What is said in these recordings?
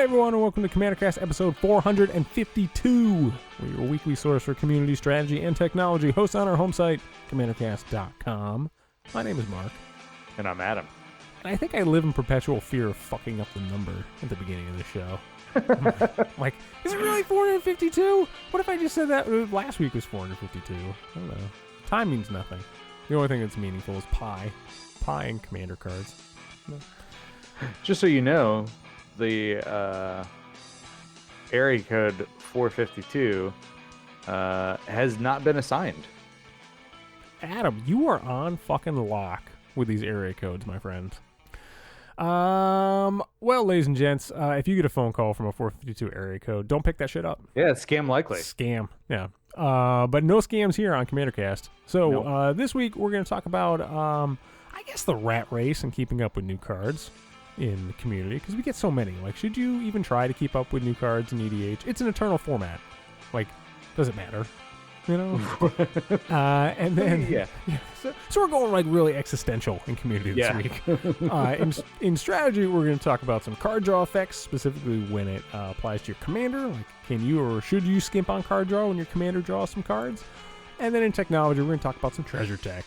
everyone, and welcome to CommanderCast episode 452. We're your weekly source for community strategy and technology, hosted on our home site, CommanderCast.com. My name is Mark. And I'm Adam. And I think I live in perpetual fear of fucking up the number at the beginning of the show. I'm like, is it really 452? What if I just said that last week was 452? I don't know. Time means nothing. The only thing that's meaningful is pi. Pi and commander cards. No. Just so you know, the area code 452 has not been assigned. Adam, you are on fucking lock with these area codes, my friend. Well, ladies and gents, if you get a phone call from a 452 area code, don't pick that shit up. Yeah, it's scam likely. Scam, yeah. But no scams here on CommanderCast. So Nope. This week we're going to talk about, I guess, the rat race and keeping up with new cards in the community, because we get so many. Like, should you even try to keep up with new cards in EDH? It's an eternal format. Like, does it matter? You know? And then yeah. So we're going like really existential in community this week. In strategy, we're going to talk about some card draw effects, specifically when it applies to your commander. Like, can you or should you skimp on card draw when your commander draws some cards? And then in technology, we're going to talk about some treasure tech.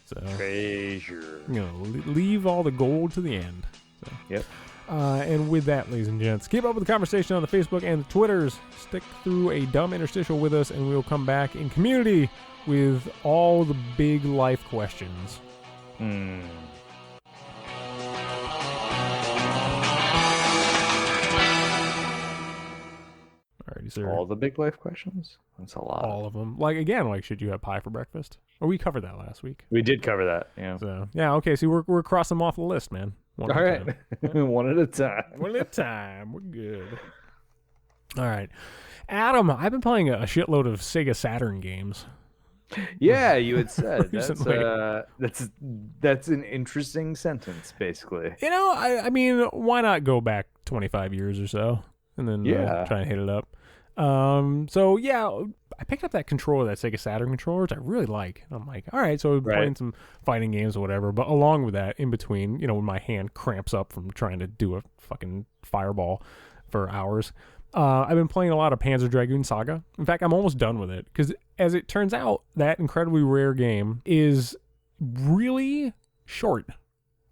So Treasure. Leave all the gold to the end. So. Yep. And with that, ladies and gents, keep up with the conversation on the Facebook and the Twitters. Stick through a dumb interstitial with us, and we'll come back in community with all the big life questions. Alrighty, sir. All the big life questions? That's a lot. All of them. Like, again, like, should you have pie for breakfast? Or we covered that last week. We did cover that, yeah. So, yeah, okay, so we're crossing them off the list, man. All right. One at a time. One at a time. We're good. All right. Adam, I've been playing a shitload of Sega Saturn games. Yeah, you had said. Recently. That's an interesting sentence, basically. You know, I mean, why not go back 25 years or so and then try and hit it up? So, yeah, I picked up that controller, that Sega Saturn controller, which I really like. I'm like, all right, so playing some fighting games or whatever. But along with that, in between, you know, when my hand cramps up from trying to do a fucking fireball for hours, I've been playing a lot of Panzer Dragoon Saga. In fact, I'm almost done with it because, as it turns out, that incredibly rare game is really short.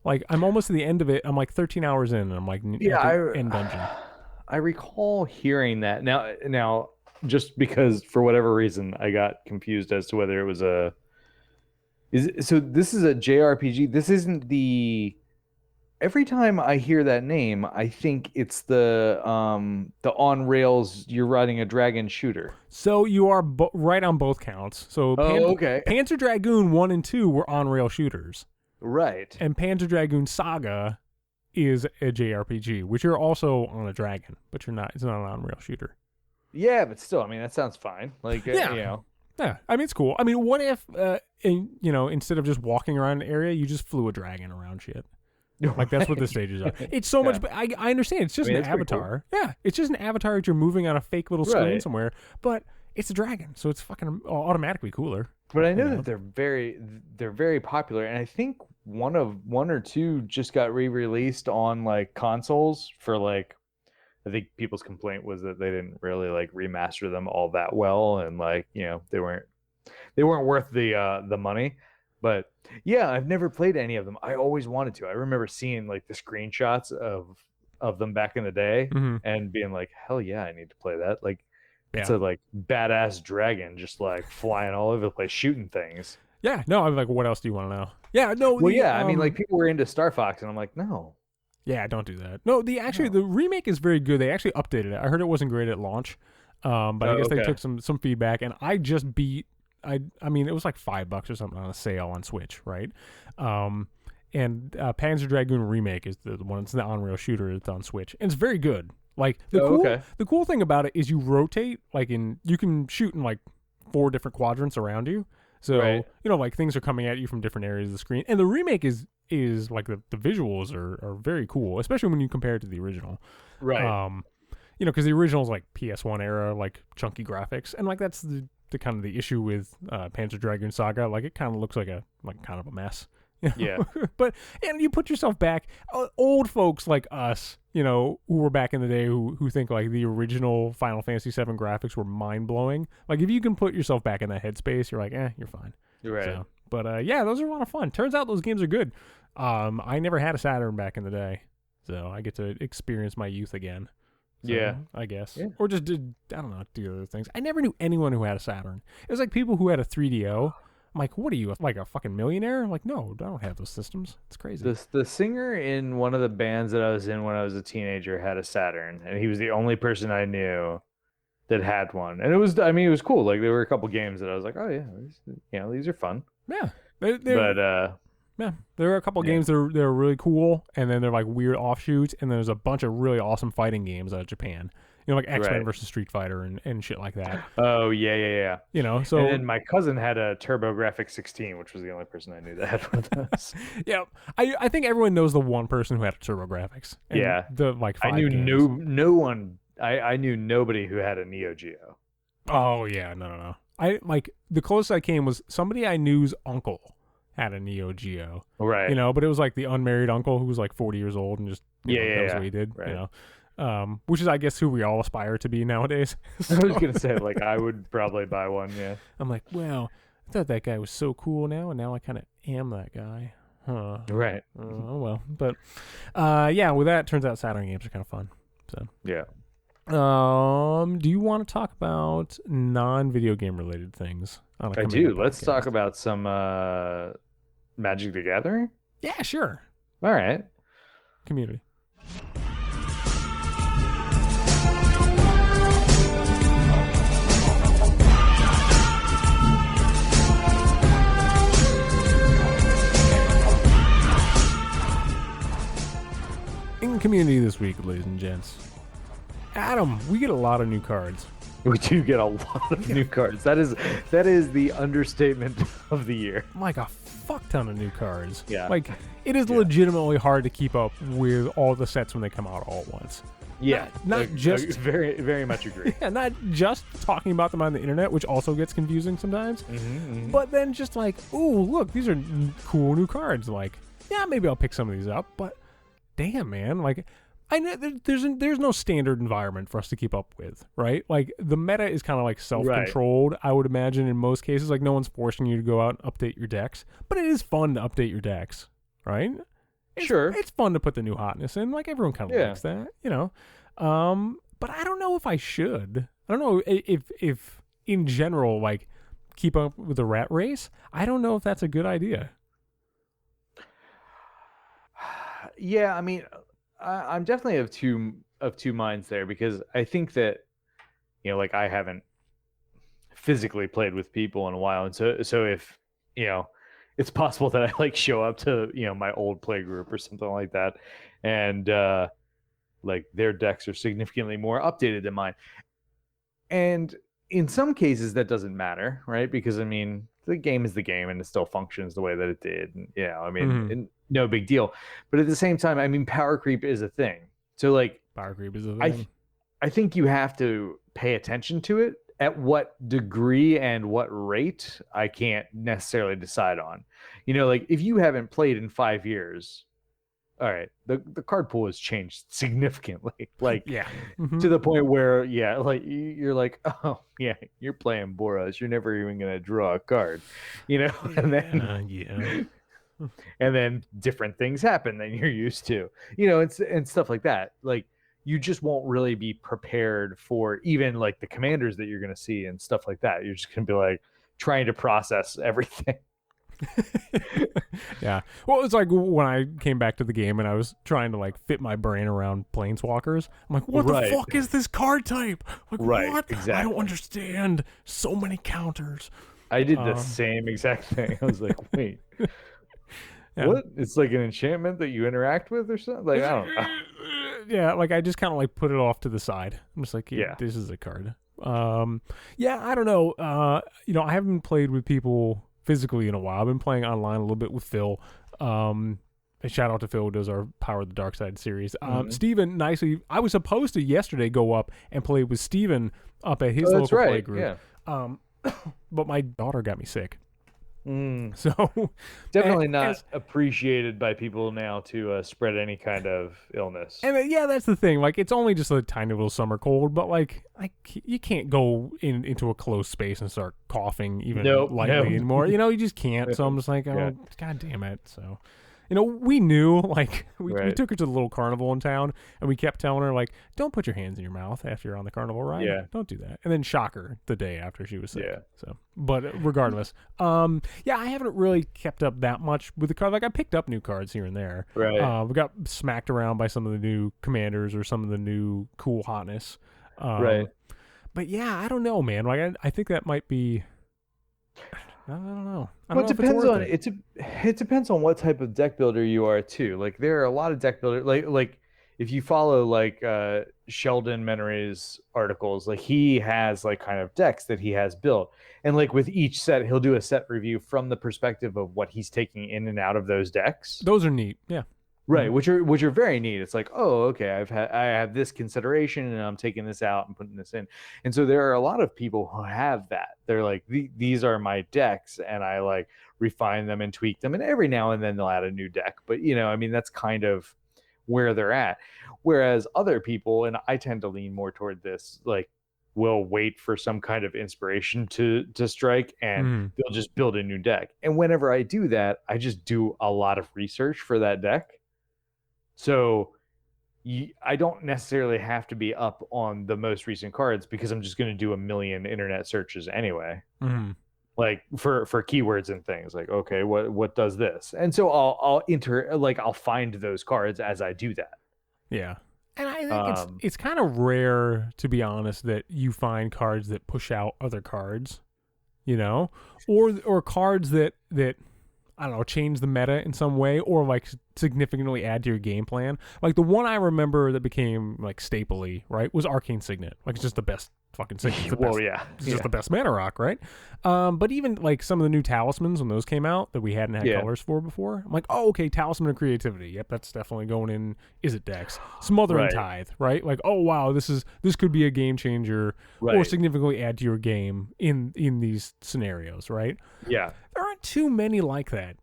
Like, I'm almost at the end of it. I'm like 13 hours in, and I'm like, end dungeon. I recall hearing that. Now, just because for whatever reason I got confused as to whether it was so this is a JRPG. This isn't the. Every time I hear that name, I think it's the on rails. You're riding a dragon shooter. So you are right on both counts. So Panzer Dragoon 1 and 2 were on rail shooters, right? And Panzer Dragoon Saga is a JRPG, which you're also on a dragon, but you're not. It's not an on rail shooter. Yeah, but still, I mean, that sounds fine. Like, yeah, I mean, it's cool. I mean, what if, instead of just walking around an area, you just flew a dragon around shit? Like, that's what the stages are. It's so much, but I understand. It's just an avatar. Cool. Yeah, it's just an avatar that you're moving on a fake little screen somewhere, but it's a dragon, so it's fucking automatically cooler. But I know that they're very popular, and I think one or two just got re-released on like consoles for like. I think people's complaint was that they didn't really like remaster them all that well, and like, you know, they weren't worth the money. But yeah, I've never played any of them. I always wanted to. I remember seeing like the screenshots of them back in the day and being like, hell yeah, I need to play that. Like, it's a like badass dragon just like flying all over the place, shooting things. Yeah, no, I'm like, what else do you want to know? Yeah, no. Well, I mean, like people were into Star Fox, and I'm like, no. Yeah, don't do that. No, the remake is very good. They actually updated it. I heard it wasn't great at launch, but I guess they took some feedback, and I just beat. I mean, it was like $5 or something on a sale on Switch, right? And Panzer Dragoon Remake is the one. It's the on-rail shooter. It's on Switch, and it's very good. Like the cool thing about it is you rotate. Like you can shoot in like 4 different quadrants around you. So you know, like things are coming at you from different areas of the screen, and the remake is like the visuals are very cool, especially when you compare it to the original. Right. You know, because the original is like PS1 era, like chunky graphics, and like that's the kind of the issue with Panzer Dragoon Saga. Like it kind of looks like kind of a mess. Yeah. But and you put yourself back, old folks like us, who were back in the day who think like the original Final Fantasy VII graphics were mind blowing. Like if you can put yourself back in that headspace, you're like, you're fine. You're right. So, but yeah, those are a lot of fun. Turns out those games are good. I never had a Saturn back in the day, so I get to experience my youth again. So, yeah, I guess. Yeah. Or just do other things. I never knew anyone who had a Saturn. It was like people who had a 3DO. I'm like, what are you, like a fucking millionaire? I'm like, no, I don't have those systems. It's crazy. The singer in one of the bands that I was in when I was a teenager had a Saturn, and he was the only person I knew that had one. And it was cool. Like there were a couple games that I was like, oh yeah, these are fun. Yeah. Yeah, there are a couple games that are really cool, and then they're like weird offshoots, and there's a bunch of really awesome fighting games out of Japan. Like X-Men versus Street Fighter and shit like that. Oh, yeah. So... And then my cousin had a TurboGrafx 16, which was the only person I knew that had one of those. Yeah. I think everyone knows the one person who had a TurboGrafx. Yeah. The, like, 5 I knew games. no one... I knew nobody who had a Neo Geo. Oh, yeah. No. The closest I came was somebody I knew's uncle had a Neo Geo. Right. But it was like the unmarried uncle who was like 40 years old and just... that was what he did, right. Which is, I guess, who we all aspire to be nowadays. So, I was going to say, like, I would probably buy one, yeah. I'm like, well, I thought that guy was so cool now, and now I kind of am that guy. Huh. Right. Oh, well. But, yeah, with that, turns out Saturn games are kind of fun. So yeah. Do you want to talk about non-video game related things? I do. Let's talk about some Magic the Gathering? Yeah, sure. All right. Community. In community this week, ladies and gents, Adam, we get a lot of new cards. We do get a lot of new cards. That is the understatement of the year. Like a fuck ton of new cards. Yeah. Like it is legitimately hard to keep up with all the sets when they come out all at once. Yeah. Not just very, very much agree. Yeah, not just talking about them on the internet, which also gets confusing sometimes. But then just like, ooh, look, these are cool new cards. Like, yeah, maybe I'll pick some of these up. But damn, man, like. I know there's no standard environment for us to keep up with, right? Like the meta is kind of like self-controlled, I would imagine in most cases. Like no one's forcing you to go out and update your decks, but it is fun to update your decks, right? It's fun to put the new hotness in. Like everyone kind of likes that, But I don't know if I should. I don't know if in general, like keep up with the rat race. I don't know if that's a good idea. Yeah, I mean. I'm definitely of two minds there, because I think that, like I haven't physically played with people in a while, and so if it's possible that I like show up to my old play group or something like that, and like their decks are significantly more updated than mine, and in some cases that doesn't matter, right? Because I mean the game is the game and it still functions the way that it did, and, no big deal. But at the same time, I mean, power creep is a thing. So like power creep is a thing. I think you have to pay attention to it. At what degree and what rate, I can't necessarily decide on. Like if you haven't played in 5 years, all right, the card pool has changed significantly. Like to the point where like you're like, oh yeah, you're playing Boros, you're never even gonna draw a card, and then and then different things happen than you're used to, and stuff like that. Like you just won't really be prepared for even like the commanders that you're going to see and stuff like that. You're just going to be like trying to process everything. Yeah. Well, it's like when I came back to the game and I was trying to like fit my brain around planeswalkers. I'm like, what the fuck is this card type? Like, what? Exactly. I don't understand. So many counters. I did the same exact thing. I was like, wait. Yeah. What? It's like an enchantment that you interact with or something? Like, I don't know. Yeah, like I just kind of like put it off to the side. I'm just like, this is a card. Yeah, I don't know. I haven't played with people physically in a while. I've been playing online a little bit with Phil. A shout out to Phil who does our Power of the Dark Side series. Steven, nicely, I was supposed to yesterday go up and play with Steven up at his local play group. Yeah. But my daughter got me sick. So definitely not appreciated by people now to spread any kind of illness. And yeah, that's the thing. Like, it's only just a tiny little summer cold, but like you can't go into a closed space and start coughing even lightly anymore. You know, you just can't. So I'm just like, oh, God damn it. So, you know, we knew, like, we took her to the little carnival in town, and we kept telling her, like, don't put your hands in your mouth after you're on the carnival ride. Yeah. Don't do that. And then shock her the day after she was sick. Yeah. So, but regardless, yeah, I haven't really kept up that much with the card. Like, I picked up new cards here and there. Right. We got smacked around by some of the new commanders or some of the new cool hotness. Right. But yeah, I don't know, man. Like, I think that might be. I don't know. Well, it depends on what type of deck builder you are too. Like, there are a lot of deck builders. Like if you follow like Sheldon Menery's articles, like he has like kind of decks that he has built, and like with each set, he'll do a set review from the perspective of what he's taking in and out of those decks. Those are neat. Yeah. Right, which are very neat. It's like, oh, okay, I have this consideration, and I'm taking this out and putting this in. And so there are a lot of people who have that. They're like, these are my decks, and I like refine them and tweak them, and every now and then they'll add a new deck. But you know, I mean, that's kind of where they're at. Whereas other people, and I tend to lean more toward this, like, will wait for some kind of inspiration to strike, and they'll just build a new deck. And whenever I do that, I just do a lot of research for that deck. So I don't necessarily have to be up on the most recent cards because I'm just going to do a million internet searches anyway. Like for keywords and things, like, okay, what does this? And so I'll find those cards as I do that. Yeah. And I think it's kind of rare, to be honest, that you find cards that push out other cards, you know, or cards that I don't know, change the meta in some way, or like significantly add to your game plan. Like the one I remember that became like stapley, right, was Arcane Signet. Like, it's just the best fucking signet. It's just the best mana rock, right? But even like some of the new talismans when those came out that we hadn't had colors for before, I'm like, oh, okay, Talisman of Creativity. Yep, that's definitely going in. Is it Dex? Smothering Tithe, right? Like, oh wow, this could be a game changer or significantly add to your game in these scenarios, right? Yeah, there aren't too many like that.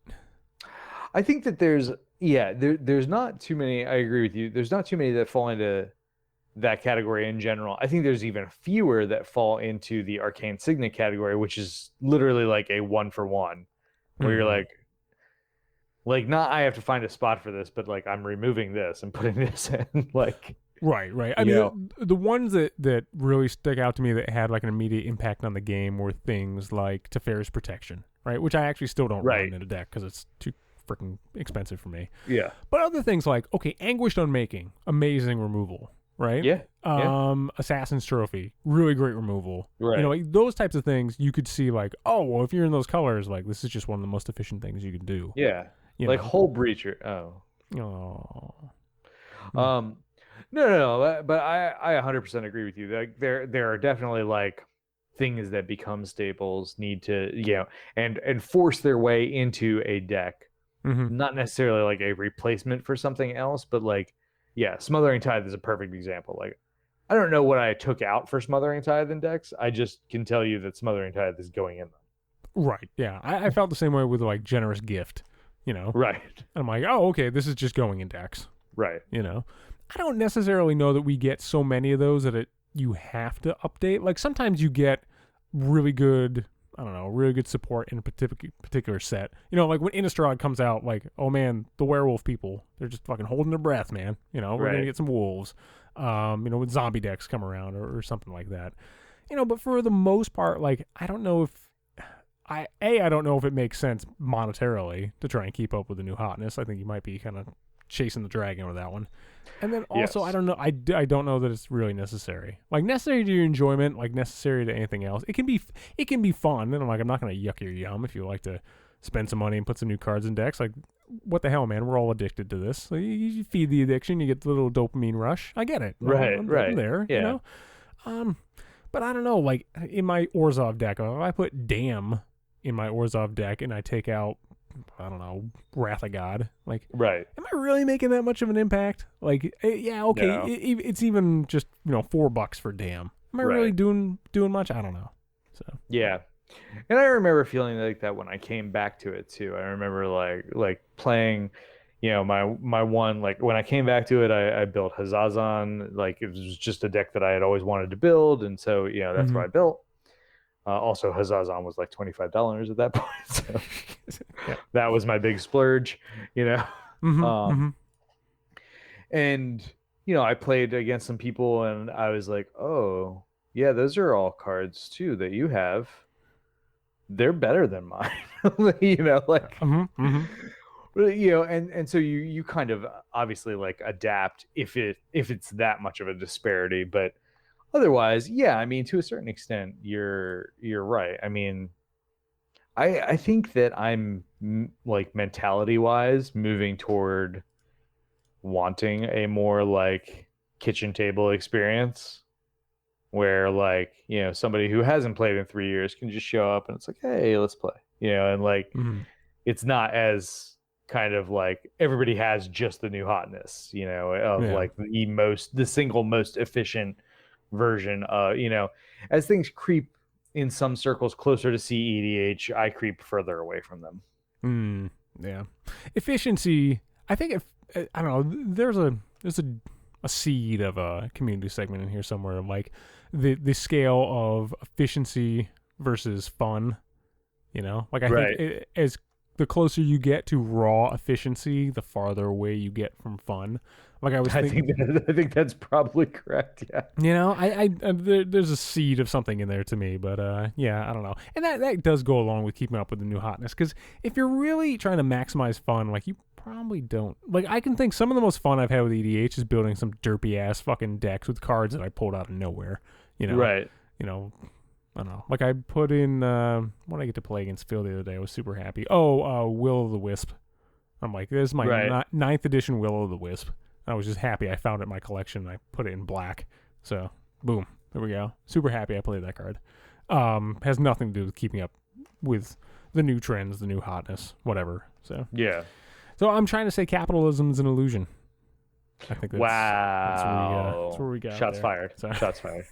I think that there's not too many. I agree with you. There's not too many that fall into that category in general. I think there's even fewer that fall into the Arcane Signet category, which is literally like a 1-for-1, where you're like not I have to find a spot for this, but like I'm removing this and putting this in. Like, right. I mean, the ones that really stick out to me that had like an immediate impact on the game were things like Teferi's Protection, right? Which I actually still don't run in a deck because it's too freaking expensive for me. Yeah. But other things like, okay, Anguished Unmaking, amazing removal. Right? Yeah. Assassin's Trophy, really great removal. Right. You know, like, those types of things you could see like, oh, well, if you're in those colors, like, this is just one of the most efficient things you can do. Yeah. You like know? Hull Breacher. No. But I 100% agree with you. Like, there are definitely like things that become staples need to, you know, and force their way into a deck. Not necessarily like a replacement for something else, but like, yeah, Smothering Tithe is a perfect example. Like, I don't know what I took out for Smothering Tithe in decks. I just can tell you that Smothering Tithe is going in them. Right, yeah. I felt the same way with, like, Generous Gift, you know? Right. I'm like, oh, okay, this is just going in decks. Right. You know? I don't necessarily know that we get so many of those that you have to update. Like, sometimes you get really good... I don't know, really good support in a particular set. You know, like when Innistrad comes out, like, oh man, the werewolf people, they're just fucking holding their breath, man. You know, we're going to get some wolves. You know, when zombie decks come around or something like that. You know, but for the most part, like, I don't know if it makes sense monetarily to try and keep up with the new hotness. I think you might be kind of chasing the dragon with that one. And then also, I don't know, I don't know that it's really necessary. Like, necessary to your enjoyment, like necessary to anything else. It can be fun, and I'm not going to yuck your yum if you like to spend some money and put some new cards in decks. Like, what the hell, man? We're all addicted to this. So you feed the addiction, you get the little dopamine rush. I get it. Right. I'm there, you know? But I don't know, like, in my Orzhov deck, if I put Damn in my Orzhov deck and I take out, I don't know, Wrath of God. Like, right. Am I really making that much of an impact? Like, yeah, okay, No. It's even just, $4 for Damn. Am I really doing much? I don't know. So yeah, And I remember feeling like that when I came back to it too. I remember like playing, my one, like when I came back to it, I built Hazazon. Like it was just a deck that I had always wanted to build, and so that's what I built. Also, Hazazon was like $25 at that point, so Yeah. that was my big splurge, you know. Mm-hmm. And I played against some people, and I was like, oh yeah, those are all cards too that you have. They're better than mine. Like and so you kind of obviously like adapt if it's that much of a disparity, but otherwise, yeah, I mean, to a certain extent, you're right. I mean, I think that I'm like mentality wise moving toward wanting a more like kitchen table experience where like somebody who hasn't played in 3 years can just show up and it's like, hey, let's play, and like it's not as kind of like everybody has just the new hotness, of like the single most efficient version. As things creep in some circles closer to CEDH, I creep further away from them. Yeah, efficiency. I think if I don't know, there's a seed of a community segment in here somewhere, like the scale of efficiency versus fun. Like I think as the closer you get to raw efficiency, the farther away you get from fun. Like I think that's probably correct. Yeah. There's a seed of something in there to me, but yeah, I don't know. And that does go along with keeping up with the new hotness, because if you're really trying to maximize fun, like you probably don't. Like I can think some of the most fun I've had with EDH is building some derpy ass fucking decks with cards that I pulled out of nowhere. Right. I don't know. Like I put in when I get to play against Phil the other day, I was super happy. Will o' the Wisp. I'm like, this is my ninth edition Will o' the Wisp. I was just happy I found it in my collection and I put it in black. So, boom. There we go. Super happy I played that card. Has nothing to do with keeping up with the new trends, the new hotness, whatever. So, yeah. So I'm trying to say capitalism is an illusion. I think that's, wow. that's where we got. Shots fired. So. Shots fired.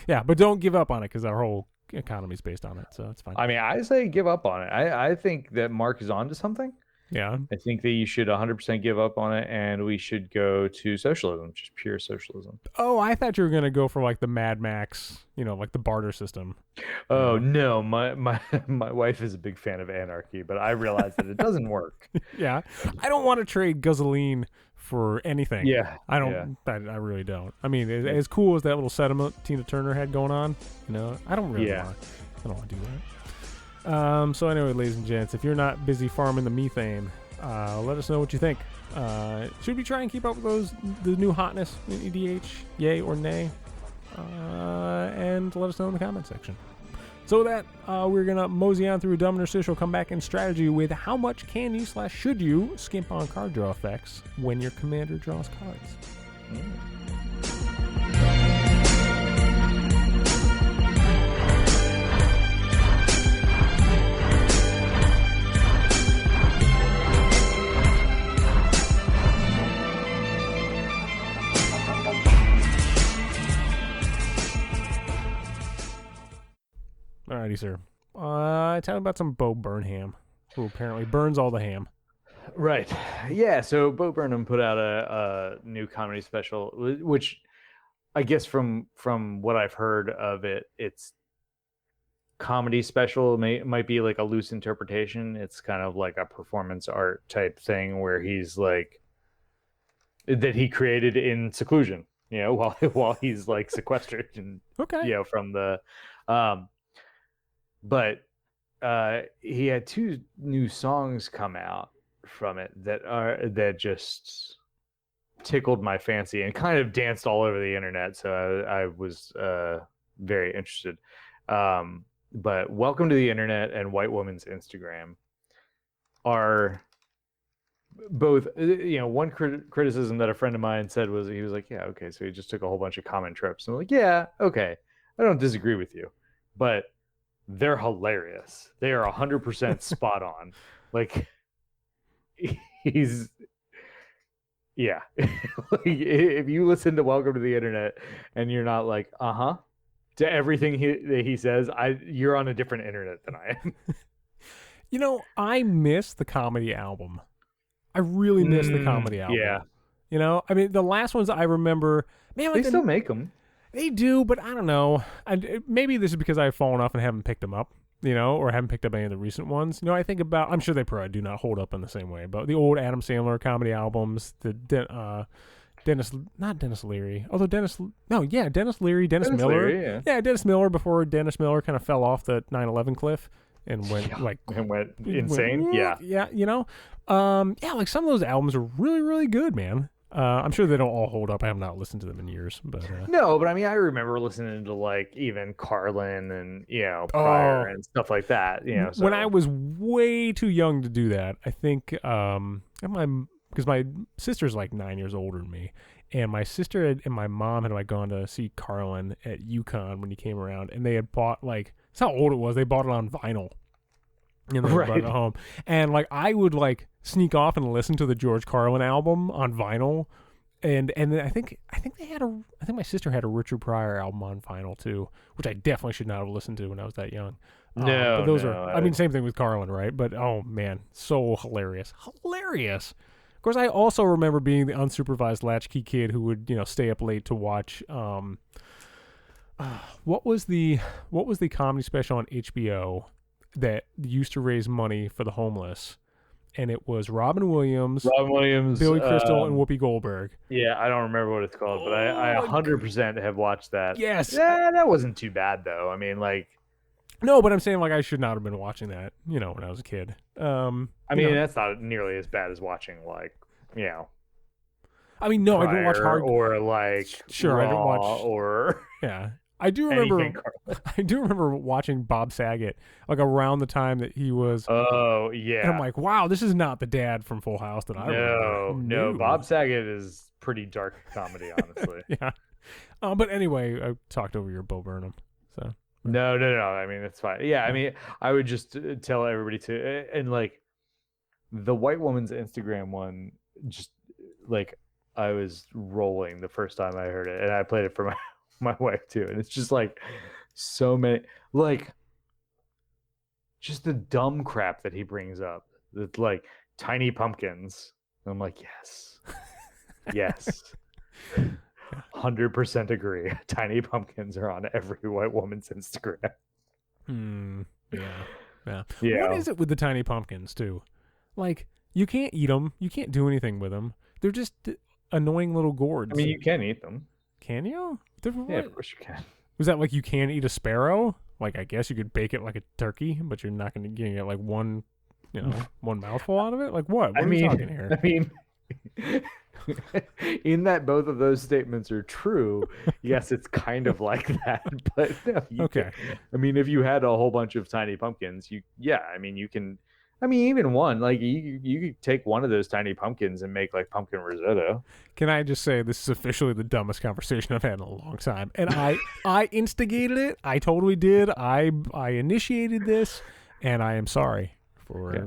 Yeah, but don't give up on it, because our whole economy is based on it. So it's fine. I mean, I say give up on it. I think that Mark is onto something. Yeah. I think that you should 100% give up on it, and we should go to socialism, just pure socialism. Oh, I thought you were going to go for like the Mad Max, like the barter system. Oh, no. My wife is a big fan of anarchy, but I realize that it doesn't work. Yeah. I don't want to trade gasoline for anything. Yeah. I don't. Yeah. I really don't. I mean, as cool as that little sentiment Tina Turner had going on, I don't really want to. I don't want to do that. So anyway, ladies and gents, if you're not busy farming the methane, let us know what you think. Should we try and keep up with the new hotness in EDH? Yay or nay? And let us know in the comment section. So with that, we're going to mosey on through Dumb Interstitial, come back in strategy with how much can you / should you skimp on card draw effects when your commander draws cards. Alrighty, sir. Tell me about some Bo Burnham, who apparently burns all the ham. Right. Yeah, so Bo Burnham put out a new comedy special, which I guess from what I've heard of it, it's comedy special. Might be like a loose interpretation. It's kind of like a performance art type thing where he's like, that he created in seclusion, while he's like sequestered and from the but he had 2 new songs come out from it that just tickled my fancy and kind of danced all over the internet. So I was very interested. But Welcome to the Internet and White Woman's Instagram are both, one criticism that a friend of mine said was, he was like, yeah, okay, so he just took a whole bunch of common tropes. And I'm like, yeah, okay, I don't disagree with you, but they're hilarious. They are 100% spot on. Like, he's, yeah. Like, if you listen to Welcome to the Internet and you're not like, to everything he says, you're on a different internet than I am. You know, I miss the comedy album. I really miss the comedy album. Yeah. You know, I mean, the last ones I remember, man, like they still make them. They do, but I don't know. Maybe this is because I've fallen off and haven't picked them up, you know, or haven't picked up any of the recent ones. You know, I think about, I'm sure they probably do not hold up in the same way, but the old Adam Sandler comedy albums, not Dennis Leary, although Dennis Leary, Dennis Miller. Leary, yeah, Dennis Miller before Dennis Miller kind of fell off the 9/11 cliff and went went insane. Yeah, you know, like some of those albums are really, really good, man. I'm sure they don't all hold up. I have not listened to them in years, but no. But I mean, I remember listening to like even Carlin and Pryor and stuff like that. You know, when I was way too young to do that, I think because my sister's like 9 years older than me, and my sister and my mom had like gone to see Carlin at UConn when he came around, and they had bought like, that's how old it was. They bought it on vinyl. And then brought it home, and like I would like sneak off and listen to the George Carlin album on vinyl, and then I think my sister had a Richard Pryor album on vinyl too, which I definitely should not have listened to when I was that young. But those are, I mean, same thing with Carlin, right? But oh man, so hilarious. Of course, I also remember being the unsupervised latchkey kid who would stay up late to watch. What was the comedy special on HBO that used to raise money for the homeless, and it was Robin Williams, Billy Crystal, and Whoopi Goldberg. Yeah, I don't remember what it's called, but I 100% have watched that. Yes. Yeah, that wasn't too bad though. I mean, like, no, but I'm saying like I should not have been watching that, when I was a kid. I mean, that's not nearly as bad as watching like, I mean, no, I didn't watch hard or like Raw, I didn't watch or I do remember watching Bob Saget like around the time that he was. Oh yeah, and I'm like, wow, this is not the dad from Full House that I remember. No, Bob Saget is pretty dark comedy, honestly. Yeah, but anyway, I talked over your Bo Burnham, so no. I mean, it's fine. Yeah, I mean, I would just tell everybody to, and like the white woman's Instagram one, just like I was rolling the first time I heard it, and I played it for my wife too, and it's just like so many, like just the dumb crap that he brings up. It's like tiny pumpkins. And I'm like, yes, 100% agree. Tiny pumpkins are on every white woman's Instagram. Yeah. What is it with the tiny pumpkins too? Like, you can't eat them. You can't do anything with them. They're just annoying little gourds. I mean, you can eat them. Can you? Yeah, of course you can. Was that like you can eat a sparrow? Like, I guess you could bake it like a turkey, but you're not going to get like one mouthful out of it? Like what? What are we talking here? I mean, in that both of those statements are true, yes, it's kind of like that. But no, I mean, if you had a whole bunch of tiny pumpkins, you can. I mean, even one, like you could take one of those tiny pumpkins and make like pumpkin risotto. Can I just say this is officially the dumbest conversation I've had in a long time, and I instigated it. I totally did. I initiated this, and I am sorry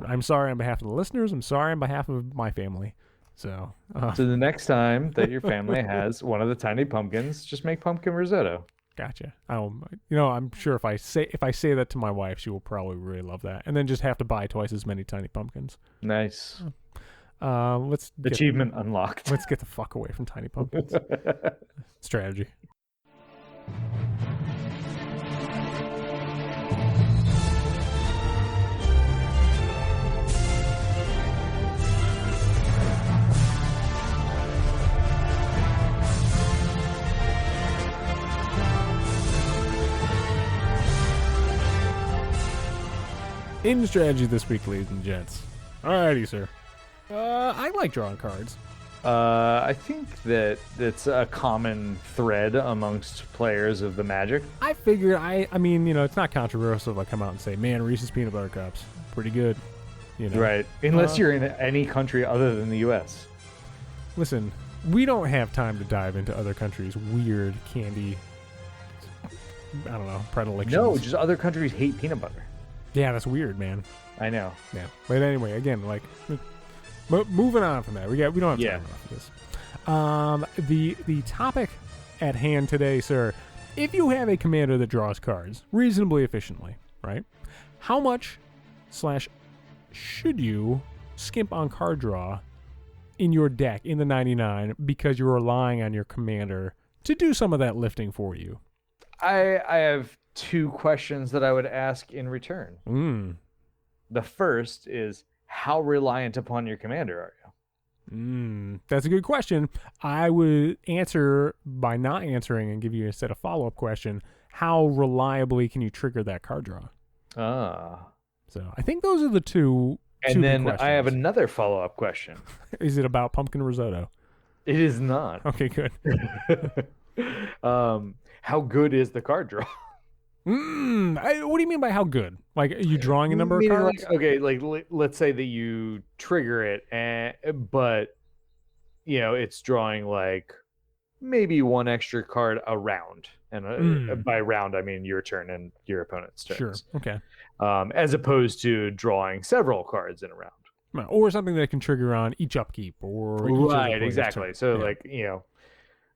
I'm sorry on behalf of the listeners. I'm sorry on behalf of my family. So the next time that your family has one of the tiny pumpkins, just make pumpkin risotto. Gotcha. I'm sure if I say that to my wife, she will probably really love that, and then just have to buy twice as many tiny pumpkins. Nice. Achievement unlocked. Let's get the fuck away from tiny pumpkins. Strategy. In strategy this week, ladies and gents. Alrighty, sir. I like drawing cards. I think that it's a common thread amongst players of the Magic. I figured, I mean, it's not controversial if I come out and say, man, Reese's Peanut Butter Cups, pretty good. Right. Unless you're in any country other than the U.S. Listen, we don't have time to dive into other countries' weird candy, I don't know, predilections. No, just other countries hate peanut butter. Yeah, that's weird, man. I know. Yeah, but anyway, again, like, moving on from that, we don't have time enough for this. The topic at hand today, sir, if you have a commander that draws cards reasonably efficiently, right? How much / should you skimp on card draw in your deck in the 99 because you're relying on your commander to do some of that lifting for you? I have 2 questions that I would ask in return. The first is, how reliant upon your commander are you? That's a good question. I would answer by not answering and give you instead a follow-up question. How reliably can you trigger that card draw? So I think those are the two. And then I have another follow-up question. Is it about pumpkin risotto? It is not. Okay, good. How good is the card draw? What do you mean by how good? Like, are you drawing a number of cards? Like, okay, like let's say that you trigger it, but it's drawing like maybe 1 extra card a round, and by round I mean your turn and your opponent's turns. Sure. Okay. As opposed to drawing several cards in a round, or something that can trigger on each upkeep, or right, exactly. Turn. So like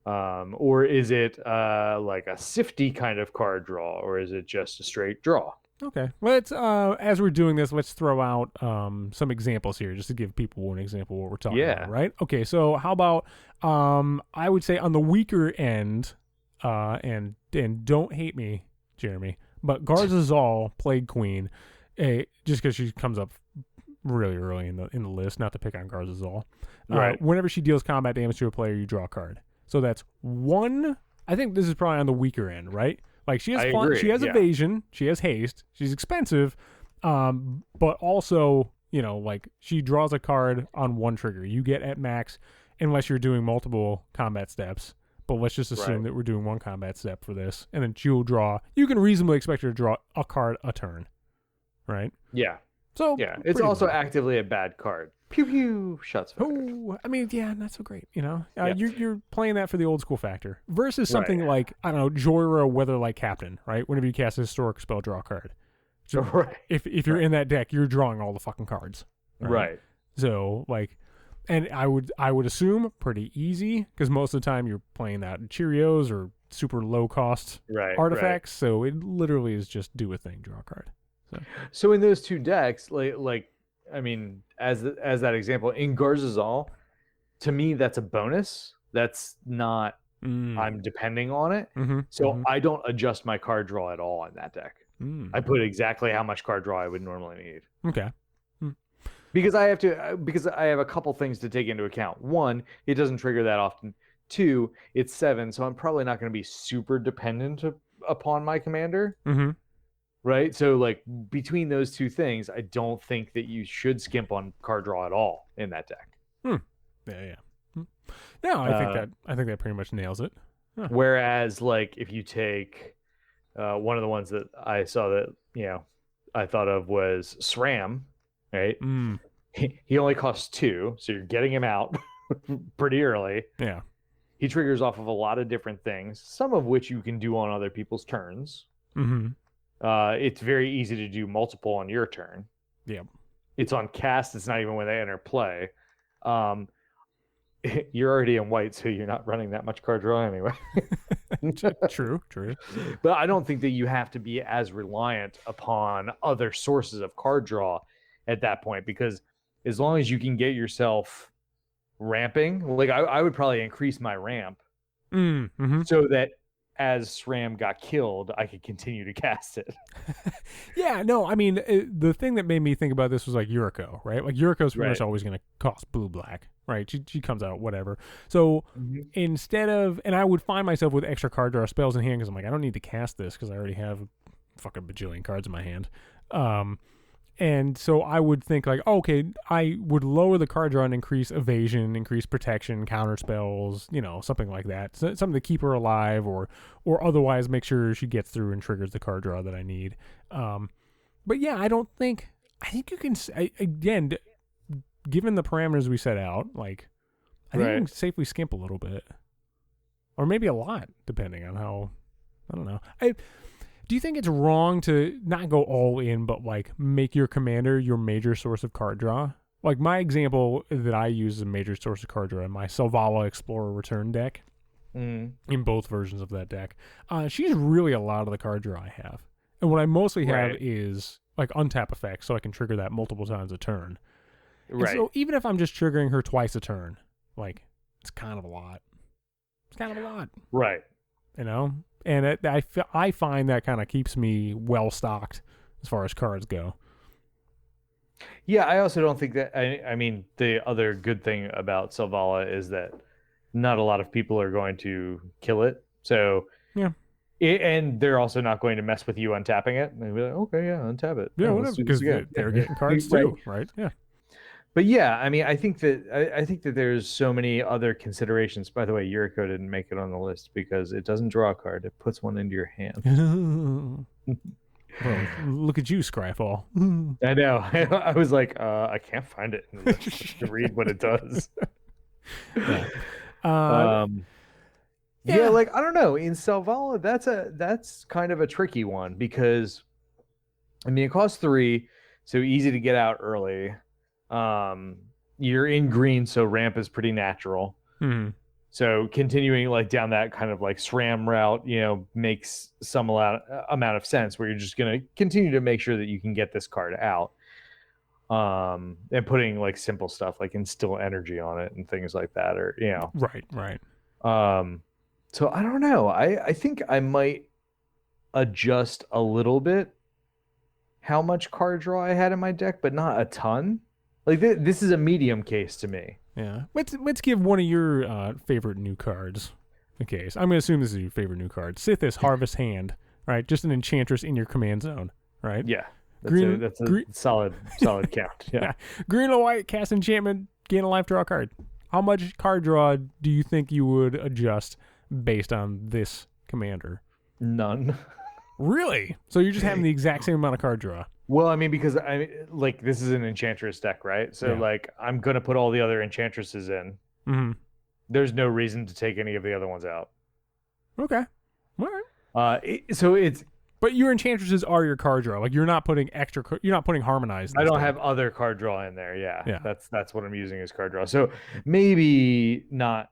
or is it like a sifty kind of card draw, or is it just a straight draw? Okay. Let's as we're doing this, let's throw out some examples here just to give people an example of what we're talking about, right? Okay, so how about I would say on the weaker end, and don't hate me, Jeremy, but Garzazal, Plague Queen, just because she comes up really early in the list, not to pick on Garzazal. Right. Whenever she deals combat damage to a player, you draw a card. So that's 1. I think this is probably on the weaker end, right? Like she has fun, she has evasion, she has haste, she's expensive, but also, like she draws a card on 1 trigger. You get at max unless you're doing multiple combat steps. But let's just assume that we're doing 1 combat step for this, and then she'll draw. You can reasonably expect her to draw a card a turn, right? Yeah. So yeah, it's also actively a bad card. Pew pew, shots fired. Oh, I mean, yeah, not so great. You're playing that for the old school factor versus something like, I don't know, Joyra Weatherlight Captain, right? Whenever you cast a historic spell, draw a card. So if you're in that deck, you're drawing all the fucking cards. Right. So like, and I would assume pretty easy because most of the time you're playing that Cheerios or super low cost artifacts. So it literally is just do a thing, draw a card. So in those 2 decks, like I mean, as that example in Garzazal, to me that's a bonus. That's not I'm depending on it. So I don't adjust my card draw at all in that deck. I put exactly how much card draw I would normally need. Okay. Because I have a couple things to take into account. 1, it doesn't trigger that often. 2, it's 7, so I'm probably not going to be super dependent upon my commander. Right? So like between those 2 things, I don't think that you should skimp on card draw at all in that deck. Yeah. No, I think that pretty much nails it. Huh. Whereas like if you take one of the ones that I saw that I thought of was SRAM, right? He only costs 2, so you're getting him out pretty early. Yeah. He triggers off of a lot of different things, some of which you can do on other people's turns. It's very easy to do multiple on your turn. Yeah. It's on cast. It's not even when they enter play. You're already in white, so you're not running that much card draw anyway. True. But I don't think that you have to be as reliant upon other sources of card draw at that point, because as long as you can get yourself ramping, like I would probably increase my ramp so that as SRAM got killed, I could continue to cast it. Yeah, no, I mean, the thing that made me think about this was like Yuriko, right? Like Yuriko's pretty much always going to cost blue-black, right? She comes out, whatever. So instead of, and I would find myself with extra card draw spells in hand because I'm like, I don't need to cast this because I already have a fucking bajillion cards in my hand. And so I would think like, okay, I would lower the card draw and increase evasion, increase protection, counter spells, something like that. So, something to keep her alive or otherwise make sure she gets through and triggers the card draw that I need. But yeah, I think you can, again, given the parameters we set out, like, I think you can safely skimp a little bit. Or maybe a lot, depending on how, I don't know. Do you think it's wrong to not go all in, but like make your commander your major source of card draw? Like my example that I use as a major source of card draw in my Selvala Explorer Return deck in both versions of that deck. She's really a lot of the card draw I have. And what I mostly have is like untap effects, so I can trigger that multiple times a turn. Right. And so even if I'm just triggering her twice a turn, like, it's kind of a lot. Right. You know? And I find that kind of keeps me well stocked as far as cards go. Yeah, I also don't think that... I mean, the other good thing about Selvala is that not a lot of people are going to kill it. So... Yeah. And they're also not going to mess with you untapping it. They'll be like, okay, yeah, untap it. Yeah, whatever, because they're getting cards too, right? Yeah. But yeah, I mean, I think that there's so many other considerations. By the way, Yuriko didn't make it on the list because it doesn't draw a card. It puts one into your hand. Well, look at you, Scryfall. I know. I was like, I can't find it to read what it does. Yeah, like, I don't know. In Selvala, that's kind of a tricky one because, I mean, it costs 3, so easy to get out early. You're in green, so ramp is pretty natural. Mm-hmm. So continuing like down that kind of like SRAM route, you know, makes some amount of sense where you're just going to continue to make sure that you can get this card out. And putting like simple stuff like instill energy on it and things like that, or, you know. Right. So I don't know. I think I might adjust a little bit how much card draw I had in my deck, but not a ton. Like this is a medium case to me. Yeah. Let's give one of your favorite new cards a case. I'm gonna assume this is your favorite new card. Sithis Harvest Hand, right? Just an enchantress in your command zone, right? Yeah. That's a solid count. Yeah. Green or white, cast enchantment, gain a life, draw a card. How much card draw do you think you would adjust based on this commander? None. Really? So you're just having the exact same amount of card draw? Well, I mean, because this is an enchantress deck, right? So like I'm gonna put all the other enchantresses in. Mm-hmm. There's no reason to take any of the other ones out. Okay. All right. But your enchantresses are your card draw. Like you're not putting you're not putting harmonized. I don't have other card draw in there. Yeah. That's what I'm using as card draw. So maybe not,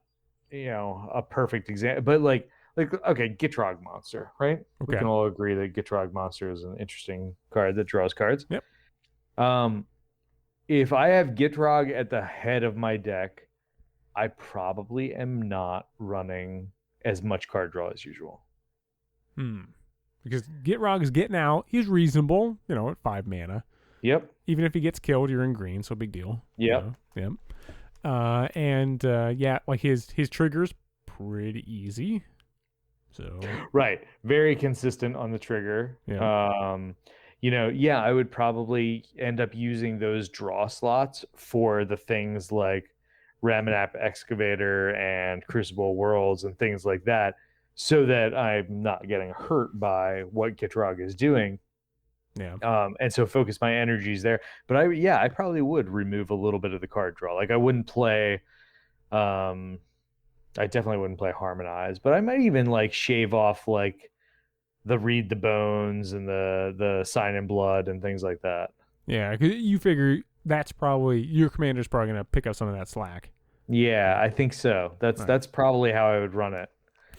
you know, a perfect example, but like okay, Gitrog Monster, right? Okay. We can all agree that Gitrog Monster is an interesting card that draws cards. Yep. If I have Gitrog at the head of my deck, I probably am not running as much card draw as usual. Because Gitrog is getting out. He's reasonable, you know, at 5 mana. Yep. Even if he gets killed, you're in green, so big deal. Yep. You know? Yep. Like his trigger's pretty easy. So right, very consistent on the trigger. Yeah. You know, yeah, I would probably end up using those draw slots for the things like Ramanap Excavator and Crucible Worlds and things like that, so that I'm not getting hurt by what Gitrog is doing. Yeah. And so focus my energies there. But I probably would remove a little bit of the card draw. Like I wouldn't play I definitely wouldn't play Harmonize, but I might even like shave off like the Read the Bones and the Sign in Blood and things like that. Yeah, because you figure that's probably your commander's probably gonna pick up some of that slack. Yeah, I think so. That's probably how I would run it.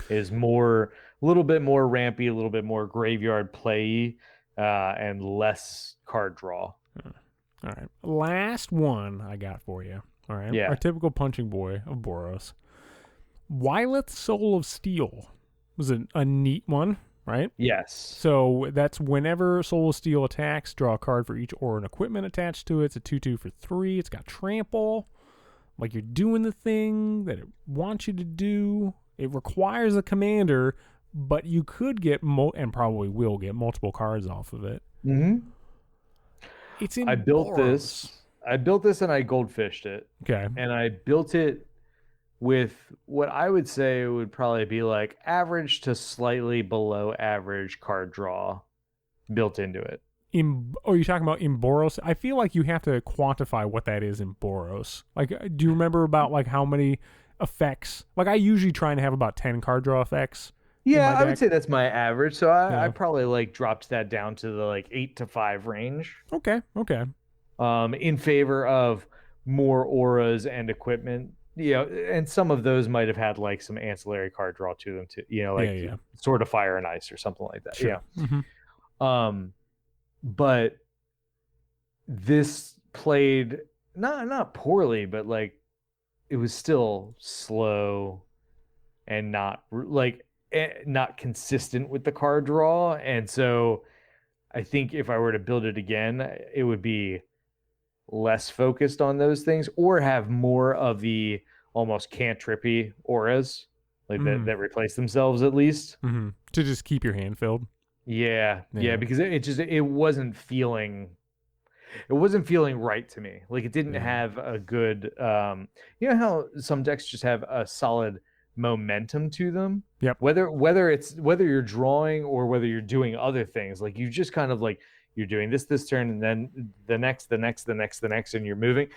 Is a little bit more rampy, a little bit more graveyard play, and less card draw. All right, last one I got for you. All right, yeah, our typical punching boy of Boros. Wyleth Soul of Steel was a neat one, right? Yes. So that's whenever Soul of Steel attacks, draw a card for each aura and equipment attached to it. It's a 2/2 for 3. It's got trample. Like you're doing the thing that it wants you to do. It requires a commander, but you could get and probably will get multiple cards off of it. Mm-hmm. It's in I built this and I goldfished it. Okay. And I built it with what I would say would probably be like average to slightly below average card draw built into it. Are you talking about in Boros? I feel like you have to quantify what that is in Boros. Like, do you remember about like how many effects? Like, I usually try and have about 10 card draw effects. Yeah, I would say that's my average. So I probably like dropped that down to the like 8 to 5 range. Okay. In favor of more auras and equipment and some of those might have had like some ancillary card draw to them too. Like Sword of Fire and Ice or something like that. Sure. But this played not poorly, but like it was still slow and not consistent with the card draw. And so I think if I were to build it again, it would be less focused on those things, or have more of the almost cantrippy auras like that replace themselves at least, to just keep your hand filled. Yeah, because it wasn't feeling right to me. Like it didn't have a good you know how some decks just have a solid momentum to them. Yep. Whether you're drawing or whether you're doing other things, like you just kind of like you're doing this turn and then the next, and you're moving.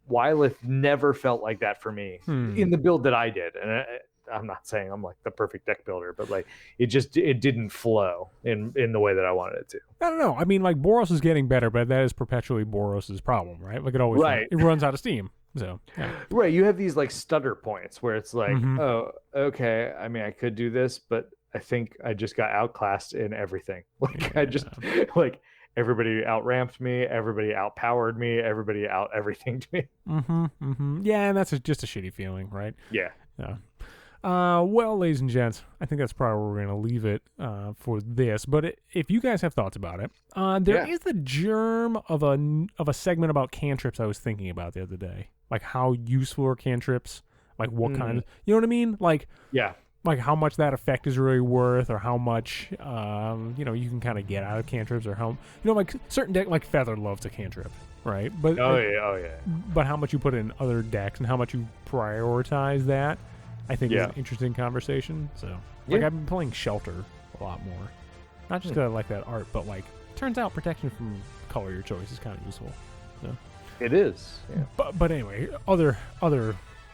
Wylith never felt like that for me in the build that I did, and I'm not saying I'm like the perfect deck builder, but like it didn't flow in the way that I wanted it to. I don't know. I mean, like Boros is getting better, but that is perpetually Boros's problem, right? Like it always it runs out of steam. So right, you have these like stutter points where it's like, oh, okay. I mean, I could do this, but I think I just got outclassed in everything. Like I just like everybody outramped me, everybody outpowered me, everybody out everything to me. Yeah, and that's just a shitty feeling, right? Yeah. Well, ladies and gents, I think that's probably where we're going to leave it for this. But if you guys have thoughts about it, there is the germ of a segment about cantrips I was thinking about the other day. Like how useful are cantrips? Like what kind of, you know what I mean? Like, like how much that effect is really worth, or how much, you can kind of get out of cantrips, or how, like certain deck, like Feather loves a cantrip, right? But But how much you put in other decks and how much you prioritize that, I think is an interesting conversation. So, like I've been playing Shelter a lot more, not just because I like that art, but like turns out protection from color your choice is kind of useful. So it is. Yeah. But anyway, other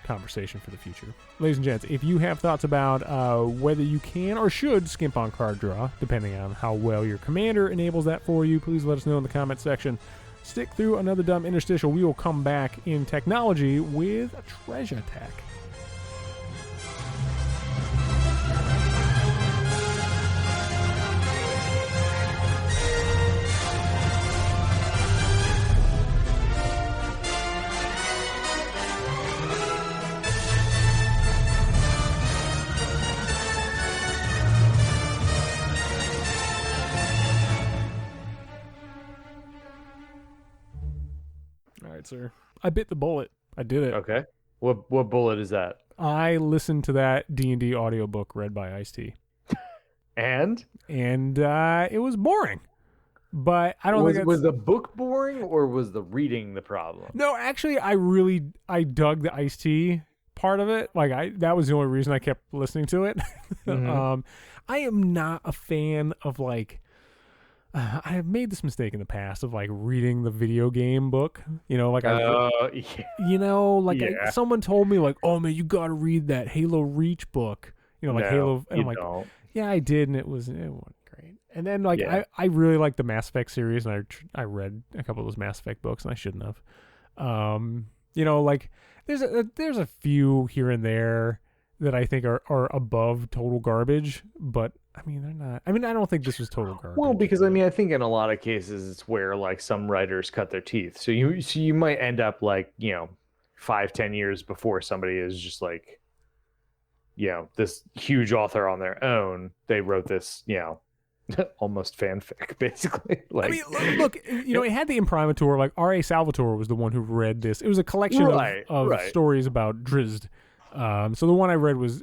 conversation for the future. Ladies and gents, if you have thoughts about whether you can or should skimp on card draw, depending on how well your commander enables that for you, please let us know in the comment section. Stick through another dumb interstitial. We will come back in technology with a treasure attack. Sir, I bit the bullet. I did it. Okay. What bullet is that? I listened to that D&D audiobook read by Ice-T. And it was boring. But I don't think was the book boring, or was the reading the problem? No, actually I dug the Ice-T part of it. Like that was the only reason I kept listening to it. I am not a fan of like I have made this mistake in the past of like reading the video game book, someone told me like, oh man, you got to read that Halo Reach book, Halo. And I'm like, don't. Yeah, I did. And it wasn't great. And then like, I really like the Mass Effect series, and I read a couple of those Mass Effect books, and I shouldn't have. Like there's a few here and there that I think are above total garbage, but I mean, they're not. I mean, I don't think this was total garbage. Well, because I mean, I think in a lot of cases it's where like some writers cut their teeth. So you might end up like 5-10 years before somebody is just like, this huge author on their own. They wrote this, almost fanfic basically. Like, I mean, look, it had the imprimatur. Like R.A. Salvatore was the one who read this. It was a collection of stories about Drizzt. So the one I read was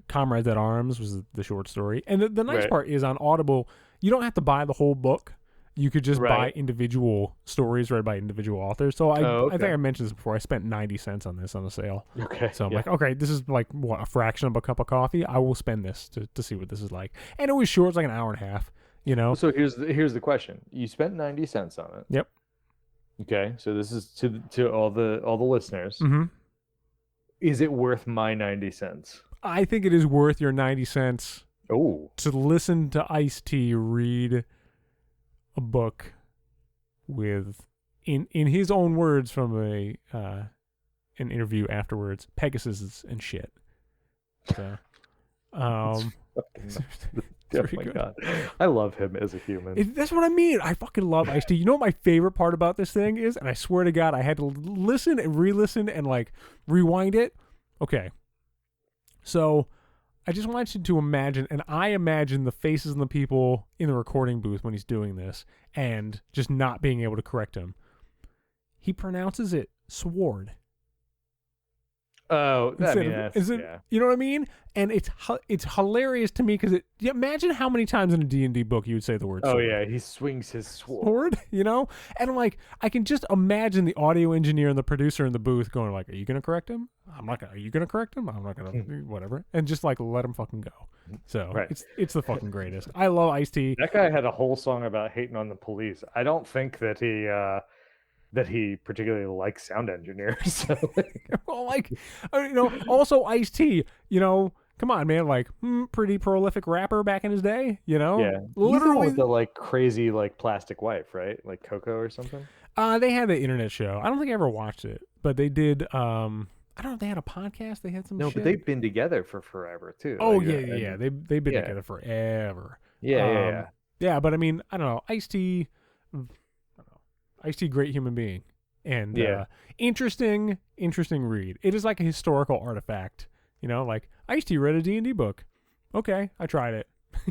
Comrades at Arms was the short story. And the nice part is on Audible, you don't have to buy the whole book. You could just buy individual stories read by individual authors. So I think I mentioned this before. I spent 90 cents on this on the sale. Okay. So I'm like, okay, this is like what, a fraction of a cup of coffee. I will spend this to see what this is like. And it was short. It's like an hour and a half, So here's the question. You spent 90 cents on it. Yep. Okay. So this is to all the listeners. Mm-hmm. Is it worth my 90 cents? I think it is worth your 90 cents to listen to Ice-T read a book with, in his own words, from a an interview afterwards, Pegasus and shit. So, Oh my god, I love him as a human. That's what I mean. I fucking love Ice-T. You know what my favorite part about this thing is? And I swear to God, I had to listen and re-listen and like rewind it. Okay, so I just want you to imagine, and I imagine the faces and the people in the recording booth when he's doing this, and just not being able to correct him. He pronounces it sword. Oh, I mean, yeah. You know what I mean? And it's hilarious to me because imagine how many times in a D&D book you would say the word sword. Oh yeah, he swings his sword. You know? And like, I can just imagine the audio engineer and the producer in the booth going like, are you going to correct him? I'm not going to. Are you going to correct him? I'm not going to. Whatever. And just like, let him fucking go. So it's the fucking greatest. I love Ice-T. That guy had a whole song about hating on the police. I don't think that he particularly likes sound engineers. So. Well, like, you know, also Ice-T, you know, come on, man, like, pretty prolific rapper back in his day, you know? Yeah. Literally with the, like, crazy, like, plastic wife, right? Like Coco or something? They had the internet show. I don't think I ever watched it, but they did, I don't know if they had a podcast. They had some shit. But they've been together for forever, too. Oh, like, yeah. They've been together forever. Yeah. Yeah, but I mean, I don't know. Ice-T, great human being. And interesting read. It is like a historical artifact. You know, like Ice-T read a D&D book. Okay, I tried it.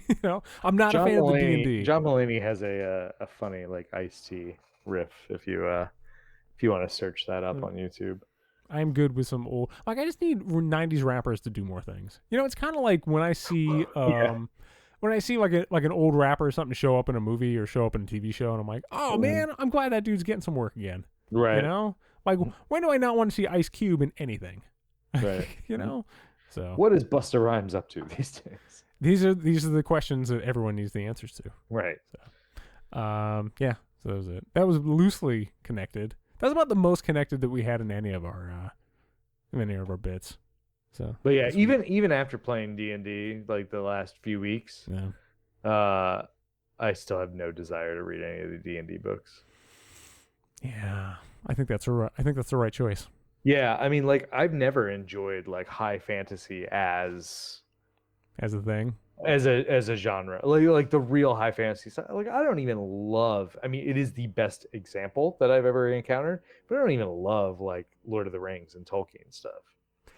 You know, I'm not a fan of the D&D. John Mulaney has a funny like Ice-T riff. If you want to search that up on YouTube. I'm good with some old. Like, I just need 90s rappers to do more things. You know, it's kind of like when I see when I see like an old rapper or something show up in a movie or show up in a TV show, and I'm like, oh man, I'm glad that dude's getting some work again. Right. You know, like, when do I not want to see Ice Cube in anything? Right. You know. So what is Busta Rhymes up to these days? These are the questions that everyone needs the answers to. Right. So, yeah. So that was it. That was loosely connected. That's about the most connected that we had in any of our bits. So, but yeah, even after playing D&D like the last few weeks, I still have no desire to read any of the D&D books. Yeah, I think that's the right choice. Yeah, I mean, like, I've never enjoyed like high fantasy as a thing, as a genre, like the real high fantasy stuff. Like, I don't even love. I mean, it is the best example that I've ever encountered, but I don't even love like Lord of the Rings and Tolkien stuff.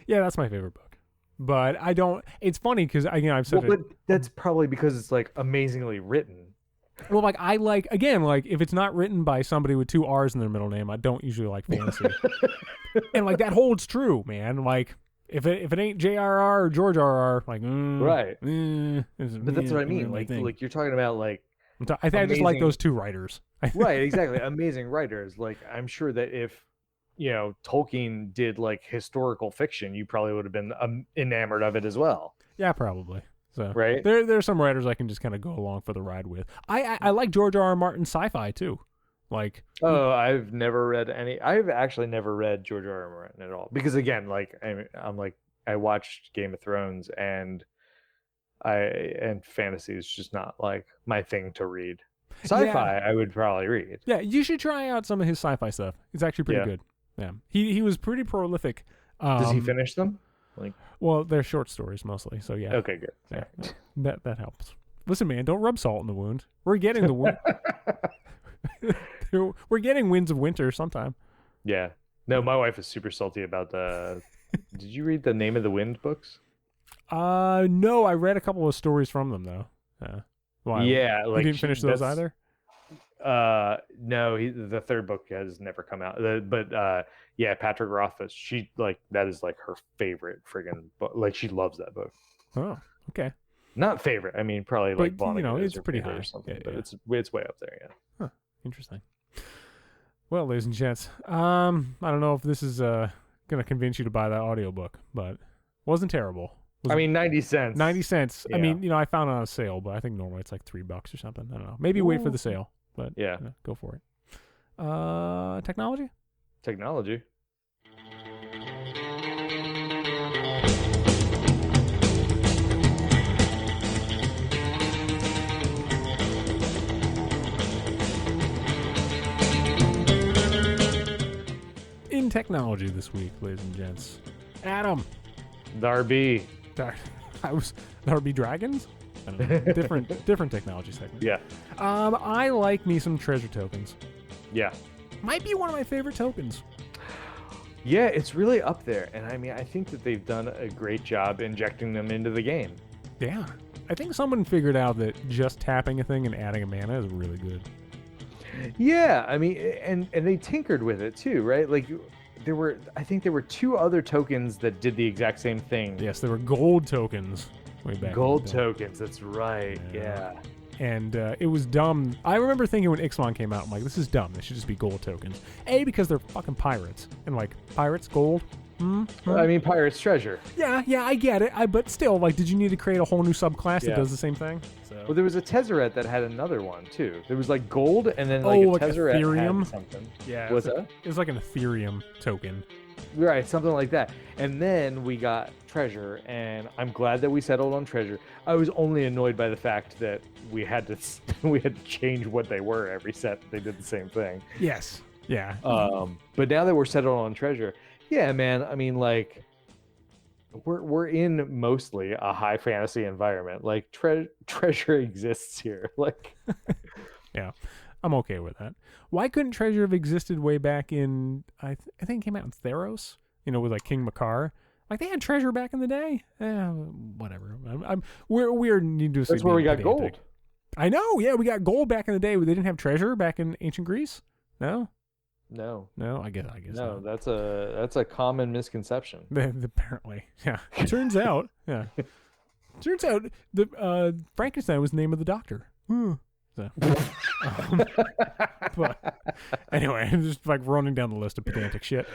Yeah, that's my favorite book. But I don't. It's funny because I've said but that's probably because it's like amazingly written. Well, like, I like, again, like, if it's not written by somebody with 2 R's in their middle name, I don't usually like fantasy. And like, that holds true, man. Like, if it ain't J.R.R. or George R.R., like, right. But that's what I mean. Like you're talking about like. I just like those 2 writers. Right, exactly. Amazing writers. Like, I'm sure that if, you know, Tolkien did like historical fiction, you probably would have been enamored of it as well. Yeah, probably. So right. There are some writers I can just kind of go along for the ride with. I like George R.R. Martin's sci-fi too. Like, I've never read any. I've actually never read George R.R. Martin at all because, again, like I'm like, I watched Game of Thrones and fantasy is just not like my thing to read. Sci-fi I would probably read. Yeah, you should try out some of his sci-fi stuff. It's actually pretty good. Yeah, he was pretty prolific. Does he finish them? Like, well, they're short stories mostly, so yeah. Okay, good. Yeah, that helps. Listen, man, don't rub salt in the wound. We're getting the wound. We're getting Winds of Winter sometime. Yeah. No, my wife is super salty about the. Did you read the Name of the Wind books? No, I read a couple of stories from them though. Why? Yeah, like, you didn't finish those either. No, the 3rd book has never come out. Yeah, Patrick Rothfuss, she like that is like her favorite friggin' book. Like, she loves that book. Oh, okay. Not favorite. I mean, probably like Vonnegut, you know, it's pretty high or something. Yeah, but yeah. It's way up there. Yeah. Huh. Interesting. Well, ladies and gents, I don't know if this is gonna convince you to buy that audiobook, but it wasn't terrible. I mean, 90 cents. 90 cents. Yeah. I mean, you know, I found it on a sale, but I think normally it's like $3 or something. I don't know. Maybe wait for the sale, but yeah, go for it. Technology. In in technology this week, ladies and gents. Adam. Darby. I was Darby Dragons? I don't know. different technology segment. Yeah. I like me some treasure tokens. Yeah. Might be one of my favorite tokens. Yeah, it's really up there. And I mean, I think that they've done a great job injecting them into the game. Yeah. I think someone figured out that just tapping a thing and adding a mana is really good. Yeah, I mean, and they tinkered with it too, right? Like I think there were 2 other tokens that did the exact same thing. Yes, there were gold tokens way back. Gold tokens, that's right. Yeah. And it was dumb. I remember thinking when Ixalan came out, I'm like, this is dumb. They should just be gold tokens. A, because they're fucking pirates. And like, pirates, gold? I mean, pirates treasure. Yeah, I get it. But still, like, did you need to create a whole new subclass that does the same thing? So. Well, there was a Tezzeret that had another one, too. There was like gold and then like a Tezzeret Ethereum? had something. Yeah. What's that? It was like an Ethereum token. Right, something like that. And then we got treasure, and I'm glad that we settled on treasure. I was only annoyed by the fact that we had to change what they were every set. They did the same thing. Yes. Yeah. But now that we're settled on treasure, yeah, man. I mean, like, we're in mostly a high fantasy environment. Like, treasure exists here. Like, yeah. I'm okay with that. Why couldn't treasure have existed way back in? I think it came out in Theros. You know, with like King Makar. Like they had treasure back in the day. Whatever. We're needlessly. That's where we got pedantic. gold. I know. Yeah, we got gold back in the day. They didn't have treasure back in ancient Greece. No. No. I guess no. not. That's a common misconception. Apparently, yeah. Turns out, the Frankenstein was the name of the doctor. So, but anyway, I'm just like running down the list of pedantic shit.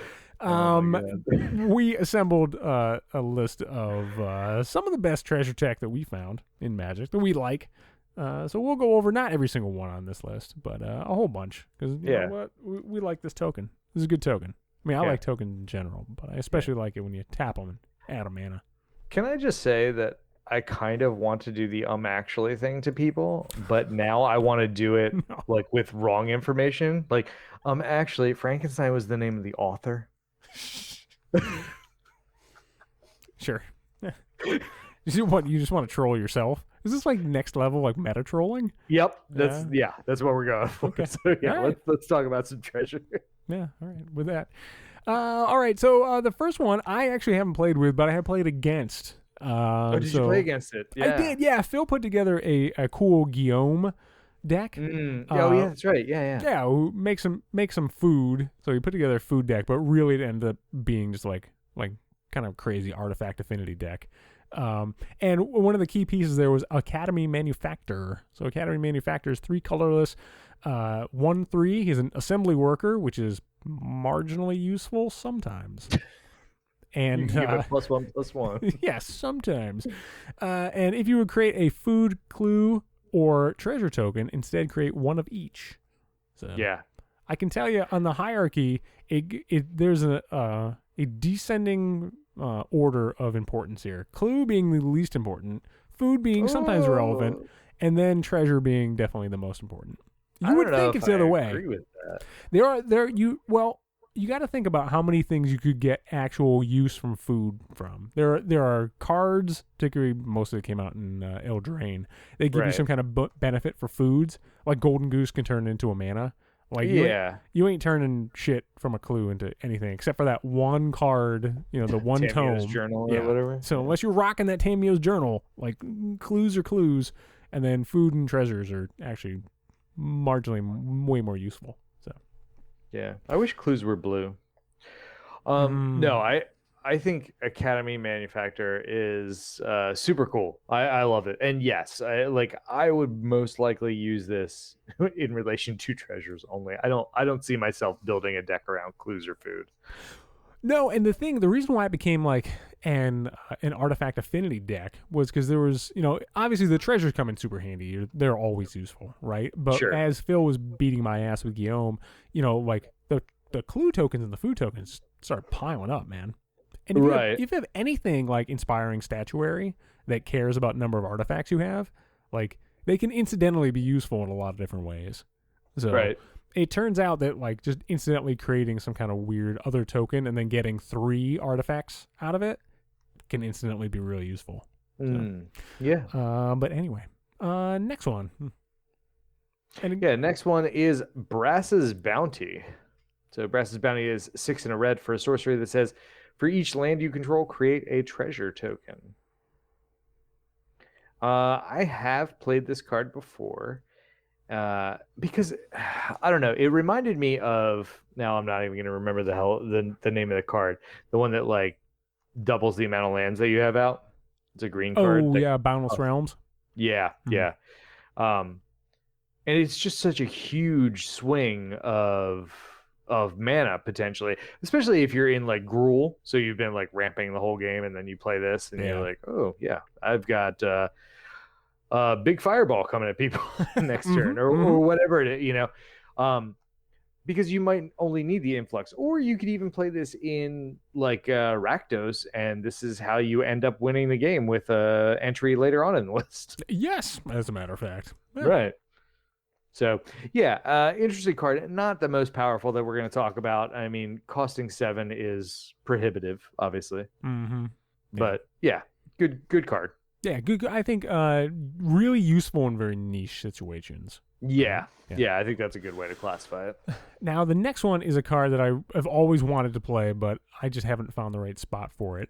We assembled a list of some of the best treasure tech that we found in Magic that we like. So we'll go over not every single one on this list, but a whole bunch because you know what, we like this token. This is a good token. I mean, I like tokens in general, but I especially like it when you tap them and add a mana. Can I just say that I kind of want to do the actually thing to people, but now I want to do it like with wrong information. Like, actually, Frankenstein was the name of the author. Sure. You just want to troll yourself? Is this like next level, like meta trolling? Yep, that's what we're going for. Okay. So right. let's talk about some treasure. Yeah, all right. With that, all right. So the first one I actually haven't played with, but I have played against. Did you play against it? Yeah. I did. Yeah, Phil put together a cool Guillaume deck. Yeah, that's right. Yeah. Make some food. So he put together a food deck, but really it ended up being just like kind of crazy artifact affinity deck. And one of the key pieces there was Academy Manufacturer. So Academy Manufacturer is 3 colorless, 1/3. He's an assembly worker, which is marginally useful sometimes. And you can give it +1/+1. Yes, sometimes. And if you would create a food clue or treasure token, instead create one of each. So yeah, I can tell you on the hierarchy, there's a descending order of importance here. Clue being the least important, food being sometimes relevant, and then treasure being definitely the most important. You would think it's the other way. I agree with that. You got to think about how many things you could get actual use from food from. There are cards, particularly most of it came out in Eldraine. They give you some kind of benefit for foods, like Golden Goose can turn into a mana. Like you ain't turning shit from a clue into anything except for that one card, the one tome journal or whatever. So unless you're rocking that Tamio's journal, like clues are clues, and then food and treasures are actually marginally way more useful. So yeah, I wish clues were blue. No, I think Academy Manufacturer is super cool. I love it. And yes, I would most likely use this in relation to treasures only. I don't see myself building a deck around clues or food. No, and the reason why it became like an artifact affinity deck was because there was, obviously the treasures come in super handy. They're always useful, right? But as Phil was beating my ass with Guillaume, like the clue tokens and the food tokens start piling up, man. And if you have anything like inspiring statuary that cares about number of artifacts you have, like they can incidentally be useful in a lot of different ways. So it turns out that like just incidentally creating some kind of weird other token and then getting 3 artifacts out of it can incidentally be really useful. Yeah. But anyway, next one. Next one is Brass's Bounty. So Brass's Bounty is 6 and a red for a sorcery that says, for each land you control, create a treasure token. I have played this card before because I don't know. It reminded me of, now I'm not even going to remember the name of the card, the one that like doubles the amount of lands that you have out. It's a green card. Oh yeah, Boundless Realms. Yeah, yeah. And it's just such a huge swing of mana potentially, especially if you're in like Gruul. So you've been like ramping the whole game, and then you play this, and you're like, oh yeah, I've got big fireball coming at people next turn, or whatever it is, you know. Because you might only need the influx, or you could even play this in like Rakdos, and this is how you end up winning the game with a entry later on in the list. Yes, as a matter of fact. Yeah. Right. So yeah, interesting card. Not the most powerful that we're going to talk about. I mean, costing 7 is prohibitive, obviously. But yeah, good card. Yeah, good. I think really useful in very niche situations. Yeah, I think that's a good way to classify it. Now, the next one is a card that I've always wanted to play, but I just haven't found the right spot for it.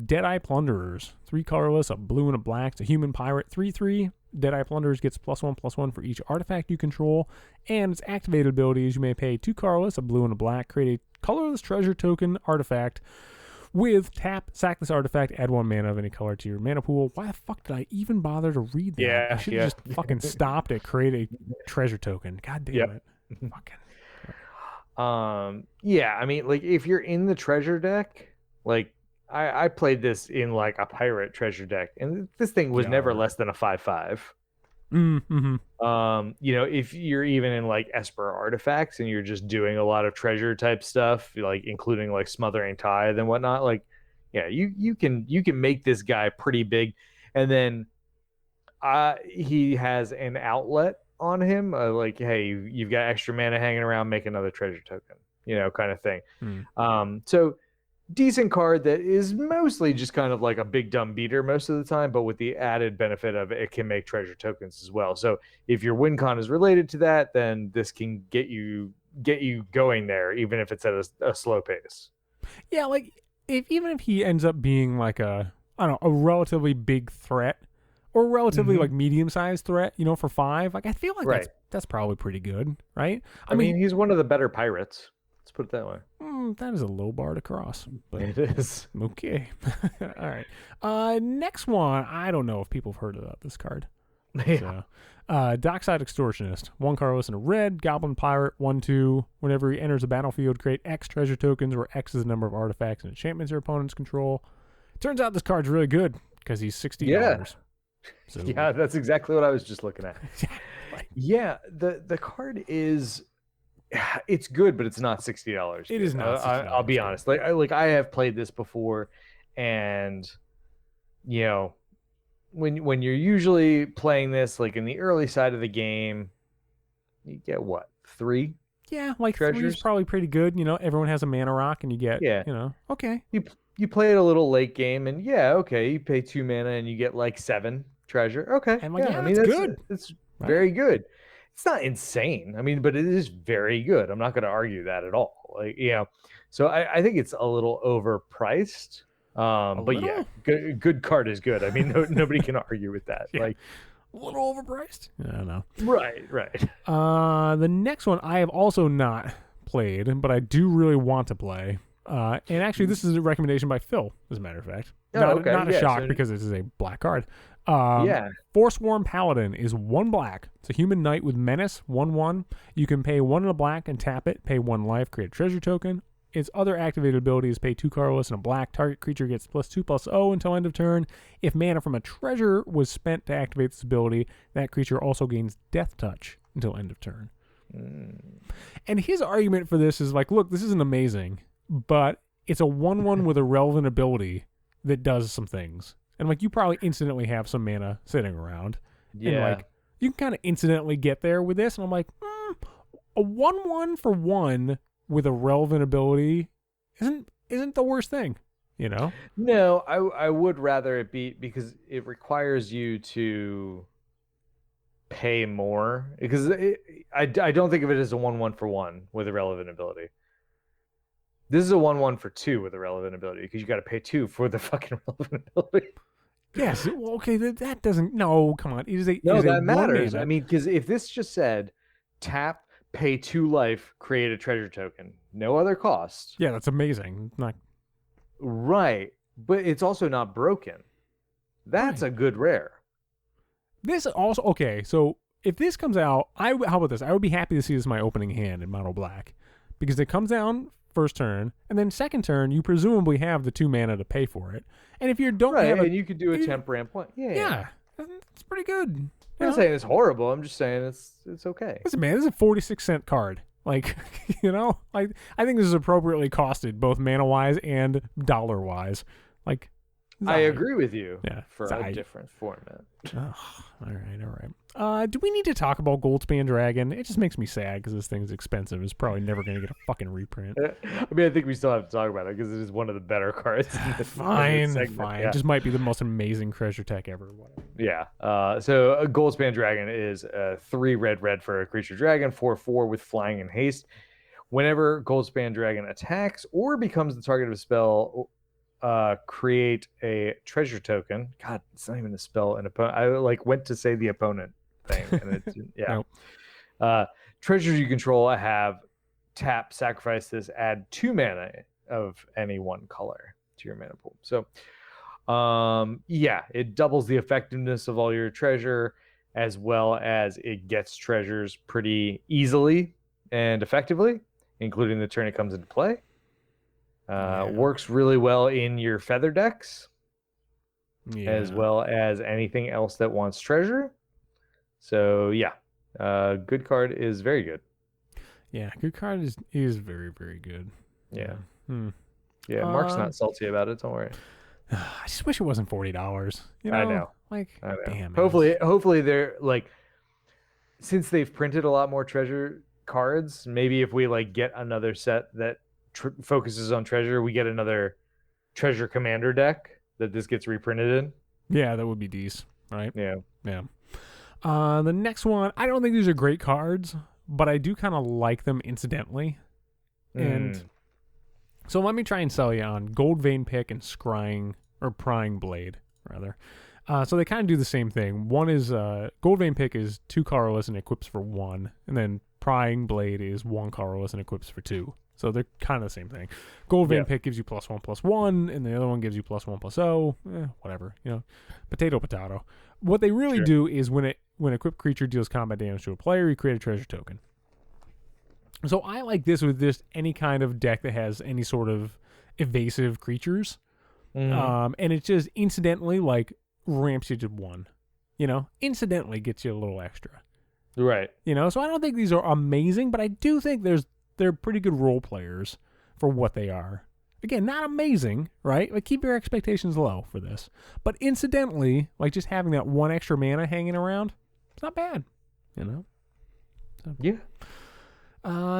Deadeye Plunderers. 3 colorless, a blue and a black. It's a human pirate. 3/3. Deadeye Plunderers gets +1/+1 for each artifact you control, and its activated ability is you may pay 2 colorless, a blue and a black, create a colorless treasure token artifact with tap, sack this artifact, add 1 mana of any color to your mana pool. Why the fuck did I even bother to read that? Yeah, I should have just fucking stopped at create a treasure token. God damn it. Fucking. Yeah, I mean, like, if you're in the treasure deck, like, I played this in, like, a pirate treasure deck, and this thing was never less than a 5/5. You know, if you're even in, like, Esper Artifacts, and you're just doing a lot of treasure-type stuff, like, including, like, Smothering Tithe and whatnot, like, yeah, you can make this guy pretty big, and then he has an outlet on him, like, hey, you've got extra mana hanging around, make another treasure token, you know, kind of thing. So decent card that is mostly just kind of like a big dumb beater most of the time, but with the added benefit of it can make treasure tokens as well. So if your win con is related to that, then this can get you going there, even if it's at a slow pace. Yeah, like even if he ends up being like a relatively big threat, or relatively like medium-sized threat, you know, for 5. Like, I feel like that's probably pretty good, right? I mean, he's one of the better pirates. Let's put it that way. That is a low bar to cross. But it is. Okay. All right. Next one. I don't know if people have heard about this card. Yeah. So, Dockside Extortionist. 1 colorless and a red. Goblin Pirate. 1/2. Whenever he enters the battlefield, create X treasure tokens, where X is the number of artifacts and enchantments your opponents control. Turns out this card's really good because he's $60. Yeah. So, yeah, that's exactly what I was just looking at. Yeah, the card is, it's good, but it's not $60. It is not $60. I'll be honest. Like I have played this before, and you know, when you're usually playing this like in the early side of the game, you get what, 3? Yeah, like treasures? 3 is probably pretty good. You know, everyone has a mana rock, and you get, you know, okay. You play it a little late game, and you pay 2 mana and you get like 7 treasure. Okay, and like, I mean, that's good. It's very good. It's not insane. I mean, but it is very good. I'm not going to argue that at all. Like, you know, so I think it's a little overpriced. But yeah, good card is good. I mean, nobody can argue with that. Like, a little overpriced. I don't know. Right. The next one I have also not played, but I do really want to play. And actually, this is a recommendation by Phil, as a matter of fact. Not a shock, because this is a black card. Forsworn Paladin is 1 black. It's a human knight with menace, 1/1. You can pay 1 and a black and tap it, pay 1 life, create a treasure token. Its other activated ability is pay 2 colorless and a black. Target creature gets +2/+0 until end of turn. If mana from a treasure was spent to activate this ability, that creature also gains Death Touch until end of turn. And his argument for this is like, look, this isn't amazing, but it's a 1/1 with a relevant ability that does some things. And like, you probably incidentally have some mana sitting around. Yeah. And like, you can kind of incidentally get there with this. And I'm like, a 1/1 for 1 with a relevant ability isn't the worst thing, you know? No, I would rather it be, because it requires you to pay more, because I don't think of it as a 1/1 for 1 with a relevant ability. This is a 1/1 for 2 with a relevant ability, because you got to pay 2 for the fucking relevant ability. Yes. Well, okay. That doesn't. No, come on. It is a. No, it is that a matters. Mana. I mean, because if this just said tap, pay 2 life, create a treasure token, no other cost. Yeah, that's amazing. Not right, but it's also not broken. That's a good rare. This also okay. So if this comes out, how about this? I would be happy to see this in my opening hand in mono black, because it comes down first turn, and then second turn you presumably have the 2 mana to pay for it. And if you don't have and you could do a temp ramp one. Yeah, it's pretty good. I'm not saying it's horrible. I'm just saying it's okay. Listen, man, this is a 46-cent card. Like, you know, like I think this is appropriately costed, both mana wise and dollar wise. Like, I agree with you. Yeah, for a different format. Oh, all right. Do we need to talk about Goldspan Dragon? It just makes me sad because this thing's expensive. It's probably never going to get a fucking reprint. I mean, I think we still have to talk about it because it is one of the better cards. Fine. Yeah. It just might be the most amazing treasure tech ever. Whatever. Yeah. So a Goldspan Dragon is 3 red for a creature dragon, 4/4 with flying and haste. Whenever Goldspan Dragon attacks or becomes the target of a spell, create a treasure token. God, it's not even a spell. An opponent. I went to say the opponent thing, and it's yeah. Nope. Treasures you control have tap, sacrifice this, add 2 mana of any one color to your mana pool. So, it doubles the effectiveness of all your treasure, as well as it gets treasures pretty easily and effectively, including the turn it comes into play. Works really well in your feather decks, as well as anything else that wants treasure. So good card is very good. Yeah, good card is very, very good. Yeah. Mark's not salty about it. Don't worry. I just wish it wasn't $40. You know? I know. Damn. Hopefully they're since they've printed a lot more treasure cards. Maybe if we get another set that focuses on treasure, we get another treasure commander deck that this gets reprinted in. Yeah, that would be decent, right? Yeah. The next one, I don't think these are great cards, but I do kind of like them incidentally. And so let me try and sell you on Gold Vein Pick and Prying Blade, rather. So they kind of do the same thing. One is Gold Vein Pick is 2 colorless and equips for 1, and then Prying Blade is 1 colorless and equips for 2. So they're kind of the same thing. Gold Vein Pick gives you +1/+1, and the other one gives you +1/+0. Whatever, potato. What they really do is when equipped creature deals combat damage to a player, you create a treasure token. So I like this with just any kind of deck that has any sort of evasive creatures, and it just incidentally ramps you to 1. Incidentally gets you a little extra. Right. So I don't think these are amazing, but I do think they're pretty good role players for what they are. Again, not amazing, right? Keep your expectations low for this. But incidentally, just having that 1 extra mana hanging around, it's not bad, So. Yeah.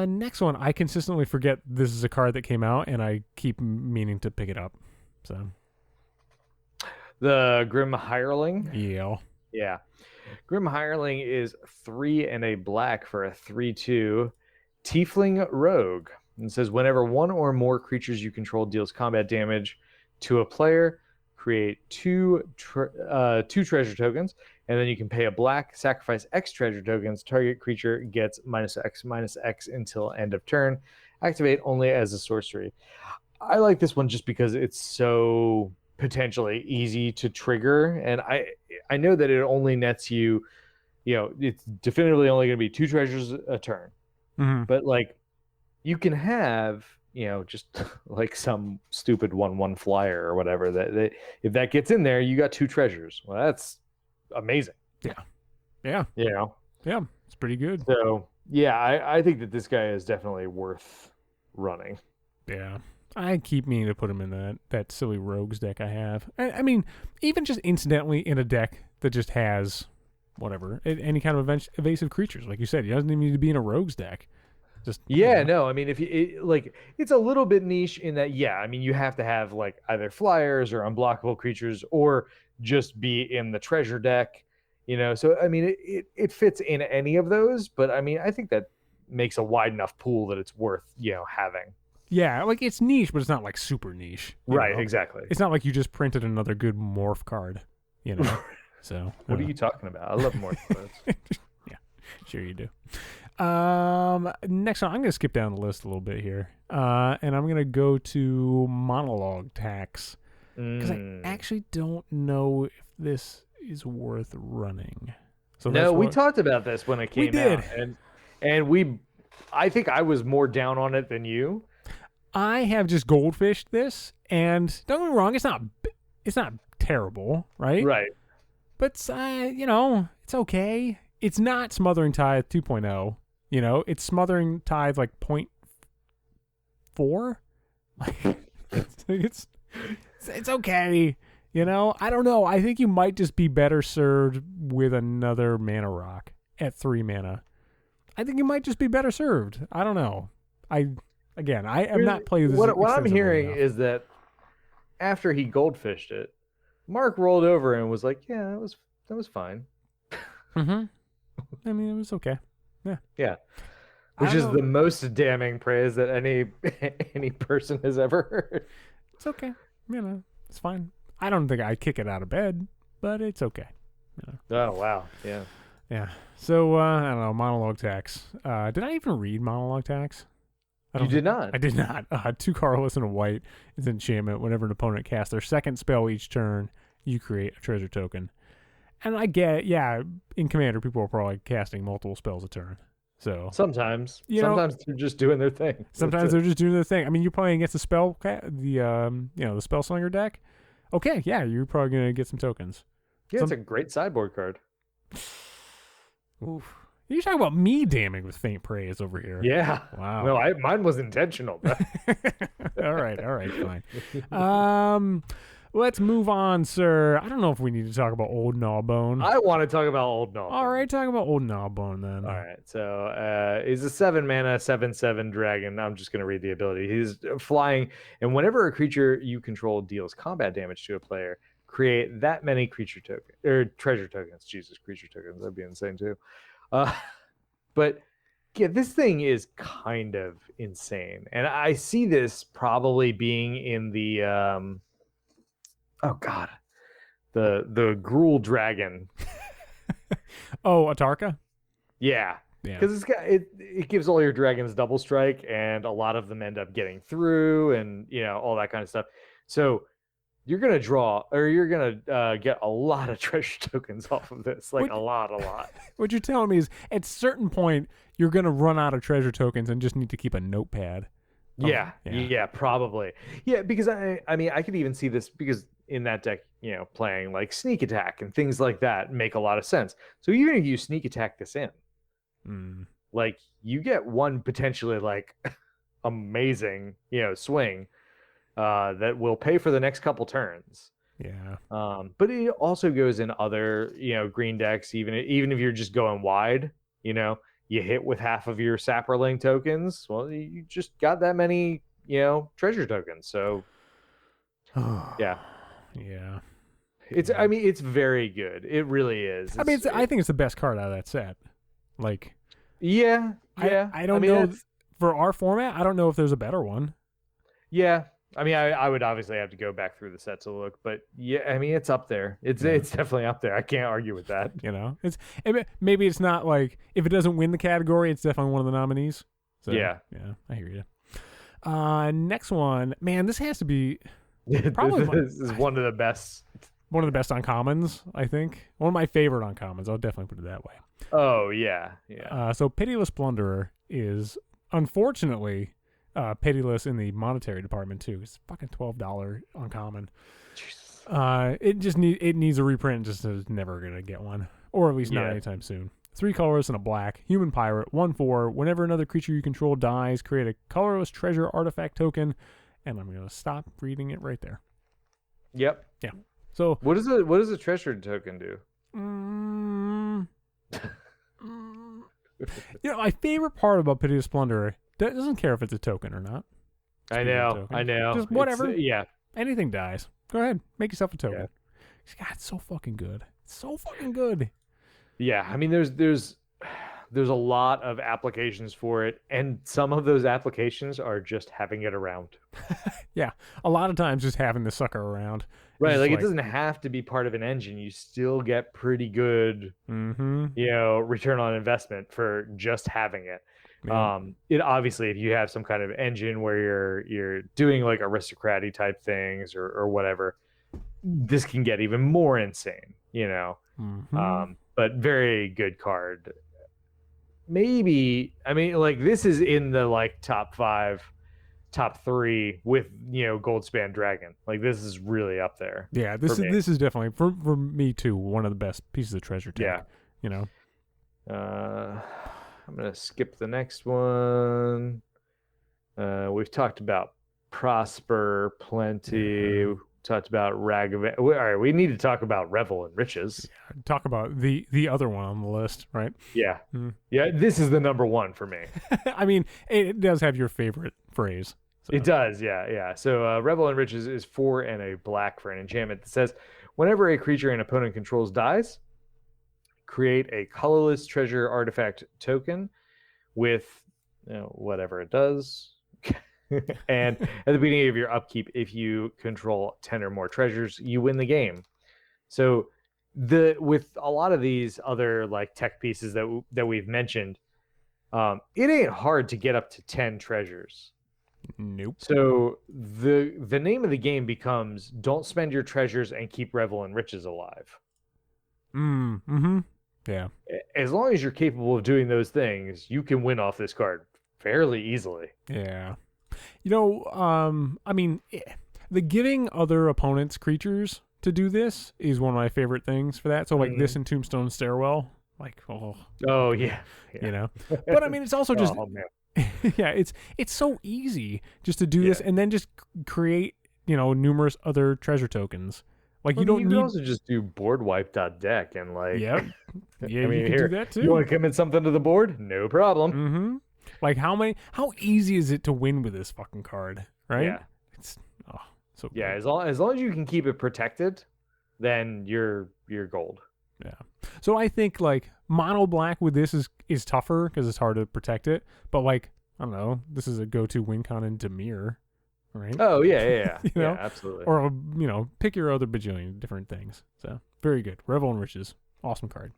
Next one, I consistently forget this is a card that came out, and I keep meaning to pick it up. So. The Grim Hireling? Yeah. Grim Hireling is 3 and a black for a 3/2 Tiefling Rogue. And says whenever 1 or more creatures you control deals combat damage to a player, create 2 treasure tokens, and then you can pay a black, sacrifice X treasure tokens. Target creature gets -X/-X until end of turn. Activate only as a sorcery. I like this one just because it's so potentially easy to trigger, and I know that it only nets you, it's definitively only going to be 2 treasures a turn. But you can have just some stupid 1/1 flyer or whatever that if that gets in there, you got 2 treasures. Well, that's amazing. Yeah. It's pretty good. So I think that this guy is definitely worth running. Yeah. I keep meaning to put him in that silly rogues deck I have. I mean, even just incidentally in a deck that just has whatever, any kind of evasive creatures. Like you said, he doesn't even need to be in a rogues deck. Just no, I mean, if you like, it's a little bit niche in that. Yeah, I mean, you have to have like either flyers or unblockable creatures, or just be in the treasure deck. So I mean, it fits in any of those, but I mean, I think that makes a wide enough pool that it's worth having. Yeah, like it's niche, but it's not like super niche. Right, exactly. It's not like you just printed another good morph card, So what are you talking about? I love morph cards. Yeah, sure you do. Next one, I'm gonna skip down the list a little bit here, and I'm gonna go to monologue tax because I actually don't know if this is worth running. So we talked about this when it came out, and I think I was more down on it than you. I have just goldfished this, and don't get me wrong, it's not terrible, right? Right. But it's okay. It's not Smothering Tithe 2.0. It's Smothering Tithe like 0.4. It's okay. I don't know. I think you might just be better served with another mana rock at 3 mana. I think you might just be better served. I don't know. I am not playing this. What I'm hearing is that after he goldfished it, Mark rolled over and was like, "Yeah, that was fine." Mm-hmm. I mean, it was okay. Yeah. Yeah. Which is the most damning praise that any person has ever heard. It's okay. It's fine. I don't think I'd kick it out of bed, but it's okay. Oh, wow. Yeah. Yeah. So, I don't know, monologue tax. Did I even read monologue tax? You did not. I did not. 2 colorless and a white is enchantment. Whenever an opponent casts their second spell each turn, you create a treasure token. And I get it. Yeah, in Commander, people are probably casting multiple spells a turn. So sometimes they're just doing their thing. Sometimes they're just doing their thing. I mean, you're playing against the the spell slinger deck. Okay, yeah, you're probably gonna get some tokens. Yeah, it's a great sideboard card. Oof. You're talking about me damning with faint praise over here. Yeah. Wow. No, mine was intentional. All right, fine. Let's move on, sir. I don't know if we need to talk about Old Gnawbone. I want to talk about Old Gnawbone. All right, talk about Old Gnawbone then. All right, so he's a 7-mana, 7/7 dragon. I'm just going to read the ability. He's flying, and whenever a creature you control deals combat damage to a player, create that many creature tokens, or treasure tokens. Jesus, creature tokens. That'd be insane too. But yeah, this thing is kind of insane. And I see this probably being in the oh god, the Gruul dragon. Oh, Atarka? Yeah. Because it gives all your dragons double strike, and a lot of them end up getting through, and all that kind of stuff. So you're gonna get a lot of treasure tokens off of this, like a lot. What you're telling me is, at a certain point, you're gonna run out of treasure tokens and just need to keep a notepad. Yeah, probably. Yeah, because I mean, I could even see this because in that deck, playing like sneak attack and things like that make a lot of sense. So even if you sneak attack this in, like you get one potentially like amazing, swing. That will pay for the next couple turns. Yeah. But it also goes in other, green decks. Even if you're just going wide, you hit with half of your Saproling tokens. Well, you just got that many, treasure tokens. So, yeah. I mean, it's very good. It really is. I think it's the best card out of that set. Like, yeah. I don't know for our format. I don't know if there's a better one. Yeah. I mean, I would obviously have to go back through the set to look, but yeah, I mean, it's up there. It's definitely up there. I can't argue with that. Maybe it's not like, if it doesn't win the category, it's definitely one of the nominees. So, yeah, I hear you. Next one, man, this has to be probably this is one of the best. One of the best uncommons, I think. One of my favorite uncommons. I'll definitely put it that way. Oh yeah. So Pitiless Plunderer is unfortunately pitiless in the monetary department too. It's fucking $12 uncommon. Jesus. It needs a reprint. Just is never gonna get one, or at least not anytime soon. 3 colorless and a black human pirate. 1/4. Whenever another creature you control dies, create a colorless treasure artifact token. And I'm gonna stop reading it right there. Yep. Yeah. So what does a treasure token do? My favorite part about Pity of Splendor, that doesn't care if it's a token or not. I know. Just whatever. Yeah. Anything dies. Go ahead. Make yourself a token. Yeah. God, it's so fucking good. It's so fucking good. Yeah. I mean, there's a lot of applications for it, and some of those applications are just having it around. Yeah. A lot of times just having the sucker around. Right. Like, it doesn't have to be part of an engine. You still get pretty good, return on investment for just having it. Yeah. It obviously, if you have some kind of engine where you're doing like aristocratic type things or whatever, this can get even more insane, but very good card. Maybe, I mean, like, this is in the like top 5, top 3 with Goldspan Dragon. Like, this is really up there. Yeah, this is definitely for me too one of the best pieces of treasure tech. Yeah. I'm gonna skip the next one. We've talked about Prosper plenty. We've talked about Rag of. All right, we need to talk about Revel in Riches. Yeah, talk about the other one on the list, right? Yeah, yeah. This is the number one for me. I mean, it does have your favorite phrase. So. It does, yeah. So Revel in Riches is 4 and a black for an enchantment that says, whenever a creature an opponent controls dies, create a colorless treasure artifact token with whatever it does. And at the beginning of your upkeep, if you control 10 or more treasures, you win the game. So with a lot of these other like tech pieces that we've mentioned, it ain't hard to get up to 10 treasures. Nope. So the name of the game becomes don't spend your treasures and keep Revel in Riches alive. Yeah. As long as you're capable of doing those things, you can win off this card fairly easily. Yeah. I mean, the giving other opponents creatures to do this is one of my favorite things for that. So like this in Tombstone Stairwell, like, yeah. But I mean, it's also just, yeah, it's so easy just to do this and then just create, numerous other treasure tokens. Like, you don't need... also just do board wipe.deck and like... Yep. Yeah, I mean, you can do that too. You want to commit something to the board? No problem. Like, how easy is it to win with this fucking card, right? Yeah. It's so cool. Yeah, as long as you can keep it protected, then you're gold. Yeah. So I think like mono black with this is tougher because it's hard to protect it. But like, I don't know, this is a go-to win con in Dimir. Right? Oh, yeah. Yeah, absolutely. Or, pick your other bajillion different things. So, very good. Revel in Riches. Awesome card.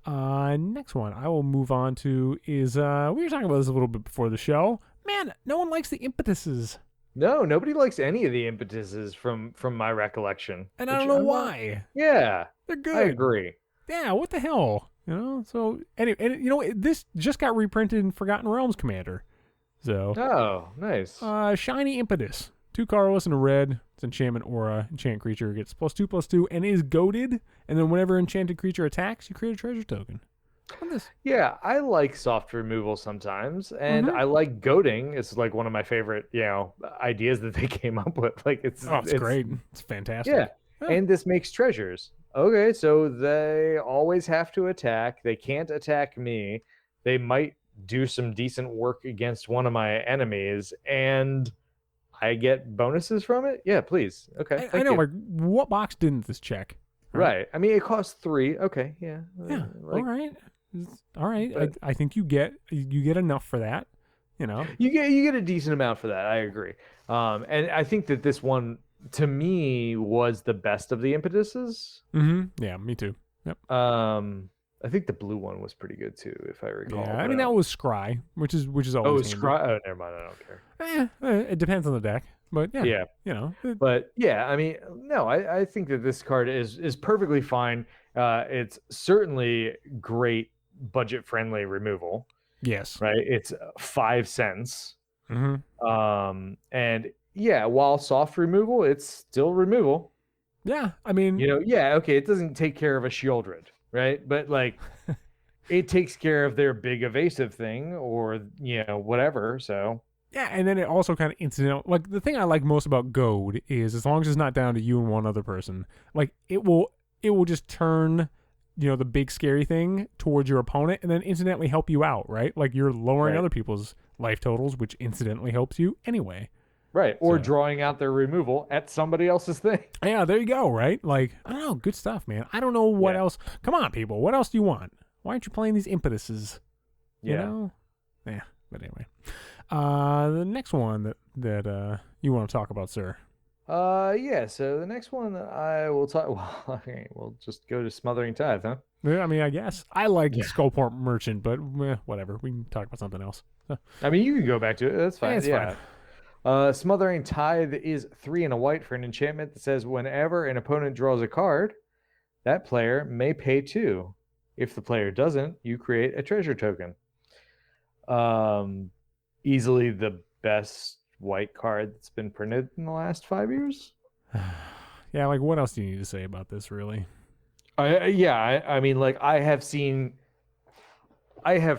Next one I will move on to is, we were talking about this a little bit before the show. Man, no one likes the impetuses. No, nobody likes any of the impetuses from my recollection. And I don't know why. Yeah. They're good. I agree. Yeah, what the hell? So, anyway, and, this just got reprinted in Forgotten Realms Commander. So, nice. Shiny Impetus. 2 colorless and a red. It's enchantment aura. Enchant creature gets +2/+2 and is goaded. And then whenever enchanted creature attacks, you create a treasure token. Yeah, I like soft removal sometimes, and I like goading. It's like one of my favorite, ideas that they came up with. Like it's great. It's fantastic. Yeah, and this makes treasures. Okay, so they always have to attack. They can't attack me. They might do some decent work against one of my enemies, and I get bonuses from it. Yeah, please. Okay, I know. Like, what box didn't this check? Right. I mean, it costs 3. Okay, yeah. Yeah. All right. But I think you get enough for that. You get a decent amount for that. I agree. And I think that this one to me was the best of the impetuses. Yeah, me too. Yep. I think the blue one was pretty good too, if I recall. Yeah, I mean that was Scry, which is always. Oh, Scry. Oh, never mind. I don't care. It depends on the deck, but yeah. But yeah, I mean, no, I think that this card is perfectly fine. It's certainly great budget friendly removal. Yes. Right. It's 5 cents. Mm-hmm. And yeah, while soft removal, it's still removal. Yeah, I mean, okay, it doesn't take care of a Shieldred. Right, but like it takes care of their big evasive thing or whatever. So yeah, and then it also kind of incidental. Like the thing I like most about Goad is as long as it's not down to you and one other person, like it will just turn the big scary thing towards your opponent, and then incidentally help you out, right? Like you're lowering other people's life totals, which incidentally helps you anyway. Right. Or drawing out their removal at somebody else's thing. Yeah, there you go, right? Like, I don't know, good stuff, man. I don't know what else. Come on, people. What else do you want? Why aren't you playing these impetuses? You know? Yeah, but anyway. The next one that you want to talk about, sir. Yeah, so the next one that I will talk, well, okay, we'll just go to Smothering Tithe, huh? Yeah, I mean, I guess. I like Skullport Merchant, but whatever. We can talk about something else. So. I mean, you can go back to it. That's fine. It's fine. Smothering Tithe is 3 and a white for an enchantment that says whenever an opponent draws a card, that player may pay 2. If the player doesn't, you create a treasure token. Easily the best white card that's been printed in the last 5 years. Yeah, like what else do you need to say about this, really? I mean, like I have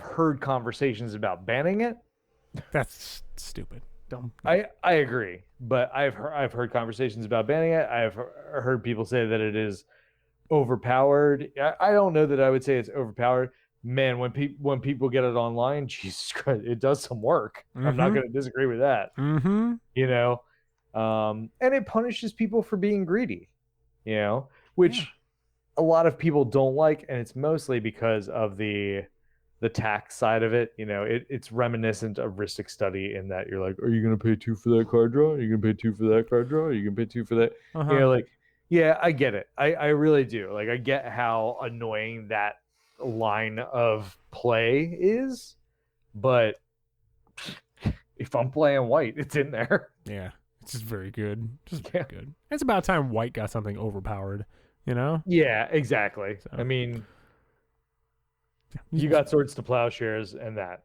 heard conversations about banning it. That's stupid. Dumb. I agree, but I've heard conversations about banning it. I've heard people say that it is overpowered. I don't know that I would say it's overpowered. Man, when people get it online, Jesus Christ, it does some work. I'm not going to disagree with that. You know, and it punishes people for being greedy. You know, which a lot of people don't like, and it's mostly because of the tax side of it. You know, it's reminiscent of Ristic Study in that you're like, are you going to pay 2 for that card draw? Are you going to pay 2 for that card draw? Are you going to pay 2 for that? You know, like, yeah, I get it. I really do. Like, I get how annoying that line of play is, but if I'm playing white, it's in there. Yeah, it's just very good. Just very good. It's about time white got something overpowered, you know? Yeah, exactly. So. I mean, you got Swords to Plowshares and that.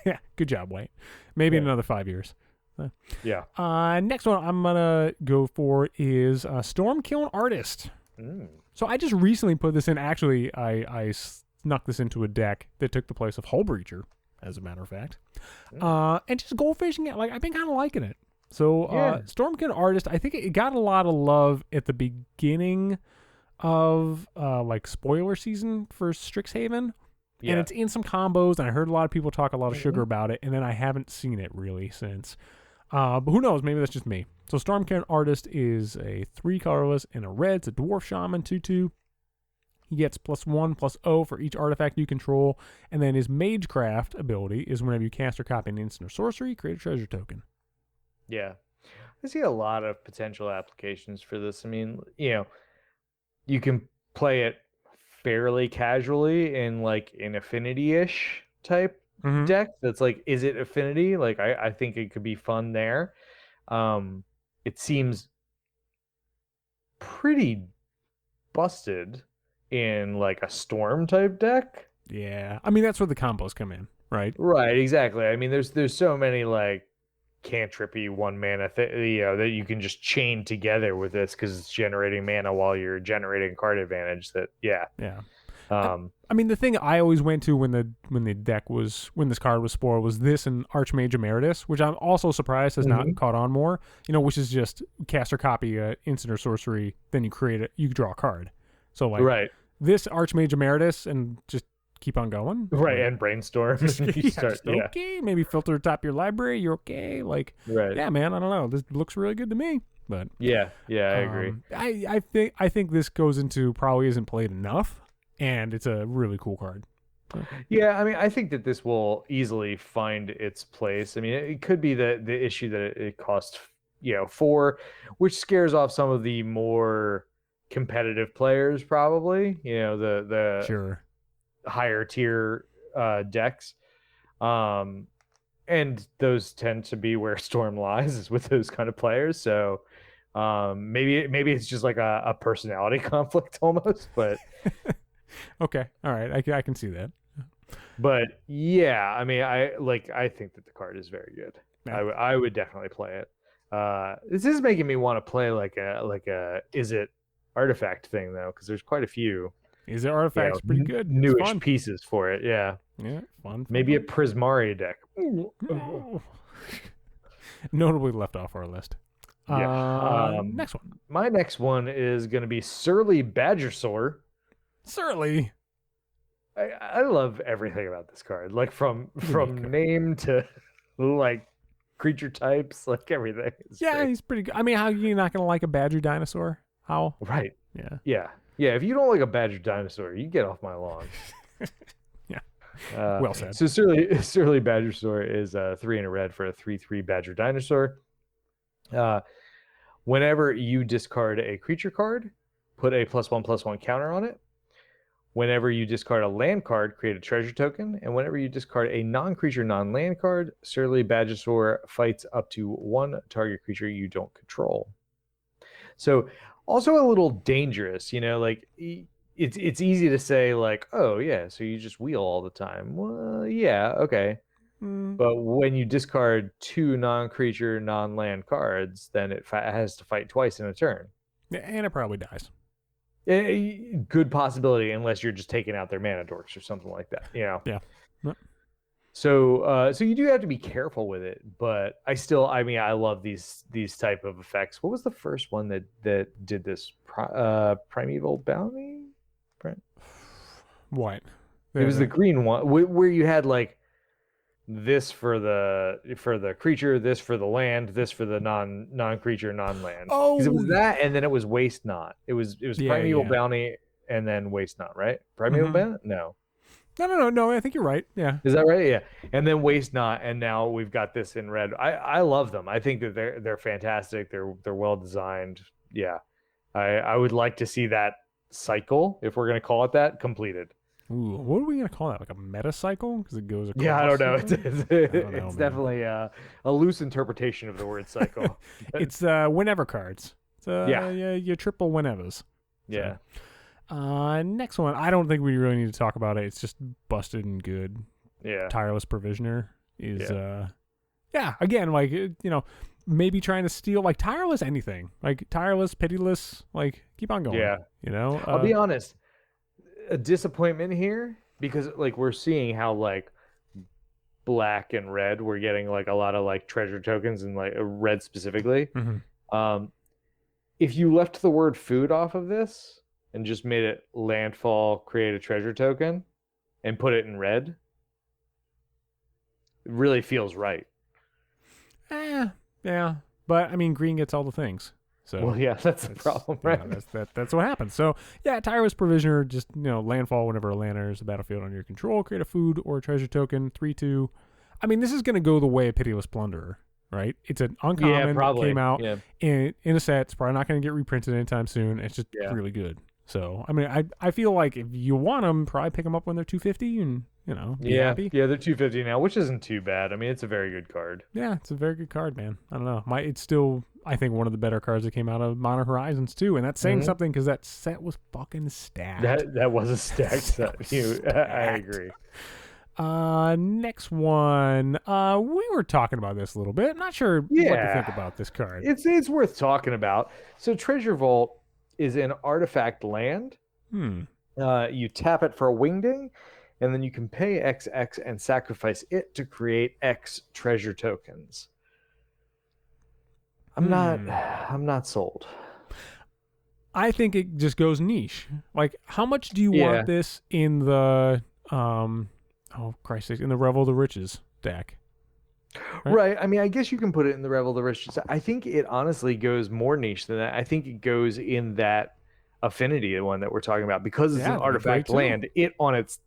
Yeah, good job, white. Maybe in another 5 years. Yeah. Next one I'm gonna go for is Stormkiln Artist. So I just recently put this in. Actually, I snuck this into a deck that took the place of Hullbreacher, as a matter of fact. And just goldfishing it. Like, I've been kind of liking it. So Stormkiln Artist, I think it got a lot of love at the beginning of like spoiler season for Strixhaven. Yeah. And it's in some combos, and I heard a lot of people talk a lot of sugar about it, and then I haven't seen it really since. But who knows? Maybe that's just me. So Stormkiln Artist is a 3 colorless and a red. It's a Dwarf Shaman 2/2. He gets +1/+0 for each artifact you control. And then his Magecraft ability is whenever you cast or copy an instant or sorcery, create a treasure token. Yeah. I see a lot of potential applications for this. I mean, you know, you can play it fairly casually in like an affinity-ish type deck that's like, is it affinity? Like, I think it could be fun there. It seems pretty busted in like a storm type deck. Yeah, I mean, that's where the combos come in, right? Right, exactly. I mean, there's so many like cantrippy 1 mana that you can just chain together with this because it's generating mana while you're generating card advantage. I mean, the thing I always went to when this card was spoiled was this and Archmage Emeritus, which I'm also surprised has not caught on more. You know, which is just cast or copy a instant or sorcery, then you draw a card. So like this Archmage Emeritus and just keep on going. Right, and brainstorm. Okay, maybe filter top your library, you're okay. Like, yeah, man, I don't know. This looks really good to me. But yeah, I agree. I think this goes into probably isn't played enough, and it's a really cool card. Yeah, I mean, I think that this will easily find its place. I mean, it could be the issue that it costs, 4, which scares off some of the more competitive players, probably. The higher tier decks, and those tend to be where Storm lies, is with those kind of players. So maybe it's just like a personality conflict almost, but okay, all right, I can see that. But yeah, I mean, I think that the card is very good. Yeah. I would definitely play it. This is making me want to play like a is it artifact thing though, because there's quite a few. Is it artifacts pretty good? Newish pieces for it, yeah. Yeah, fun. Maybe a Prismari deck. Notably left off our list. Yeah. Next one. My next one is going to be Surly Badgersaur. Surly. I love everything about this card, like from name to like creature types, like everything. Yeah, great. he's pretty good. I mean, how are you not gonna like a badger dinosaur? How? Right. Yeah. If you don't like a badger dinosaur, you get off my lawn. Yeah. Well said. So Surly Badgersaur is 3 in a red for a 3/3 badger dinosaur. Whenever you discard a creature card, put a +1/+1 counter on it. Whenever you discard a land card, create a treasure token. And whenever you discard a non-creature, non-land card, Surly Badgersaur fights up to 1 target creature you don't control. So also a little dangerous, like it's easy to say like, oh yeah, so you just wheel all the time. Well, yeah, okay. But when you discard 2 non-creature, non-land cards, then it has to fight twice in a turn. Yeah, and it probably dies. Good possibility, unless you're just taking out their mana dorks or something like that. Yeah. So you do have to be careful with it, but I love these type of effects. What was the first one that did this? Primeval Bounty? What? It was the green one where you had like this for the creature, this for the land, this for the non-creature, non-land. Oh, because it was that, and then it was Waste Not. It was Primeval Bounty and then Waste Not, right? Primeval Bounty? No. No. I think you're right. Yeah. Is that right? Yeah. And then Waste Not, and now we've got this in red. I love them. I think that they're fantastic. They're well designed. Yeah. I would like to see that cycle, if we're gonna call it that, completed. Ooh, what are we gonna call that? Like a meta cycle? Because it goes across. Yeah, I don't know. It's definitely a loose interpretation of the word cycle. It's whenever cards. It's, your triple whenevers. Yeah. So, next one. I don't think we really need to talk about it. It's just busted and good. Yeah. Tireless Provisioner is again, like, maybe trying to steal, like, tireless anything. Like tireless, pitiless, like, keep on going. Yeah. I'll be honest. A disappointment here, because like we're seeing how like black and red, we're getting like a lot of like treasure tokens, and like red specifically. If you left the word food off of this and just made it landfall, create a treasure token, and put it in red, it really feels right. Yeah, but I mean, green gets all the things. So, well, yeah, that's the problem, right? That's what happens. So, yeah, Tireless Provisioner, just, landfall whenever a land enters the battlefield under your control, create a food or a treasure token, 3/2. I mean, this is going to go the way of Pitiless Plunderer, right? It's an uncommon that came out in a set. It's probably not going to get reprinted anytime soon. It's just really good. So, I mean, I feel like if you want them, probably pick them up when they're $250 and, be happy. Yeah, they're $250 now, which isn't too bad. I mean, it's a very good card. Yeah, it's a very good card, man. I don't know. It's still, I think, one of the better cards that came out of Modern Horizons, too. And that's saying something, because that set was fucking stacked. That was a stacked set. I agree. Next one. We were talking about this a little bit. Not sure what to think about this card. It's worth talking about. So Treasure Vault is an artifact land. You tap it for a wingding, and then you can pay XX and sacrifice it to create X treasure tokens. I'm not sold. I think it just goes niche. Like, how much do you want this in the in the Revel of the Riches deck? Right. I mean, I guess you can put it in the Revel of the Riches. I think it honestly goes more niche than that. I think it goes in that affinity, the one that we're talking about, because it's an artifact land. It on its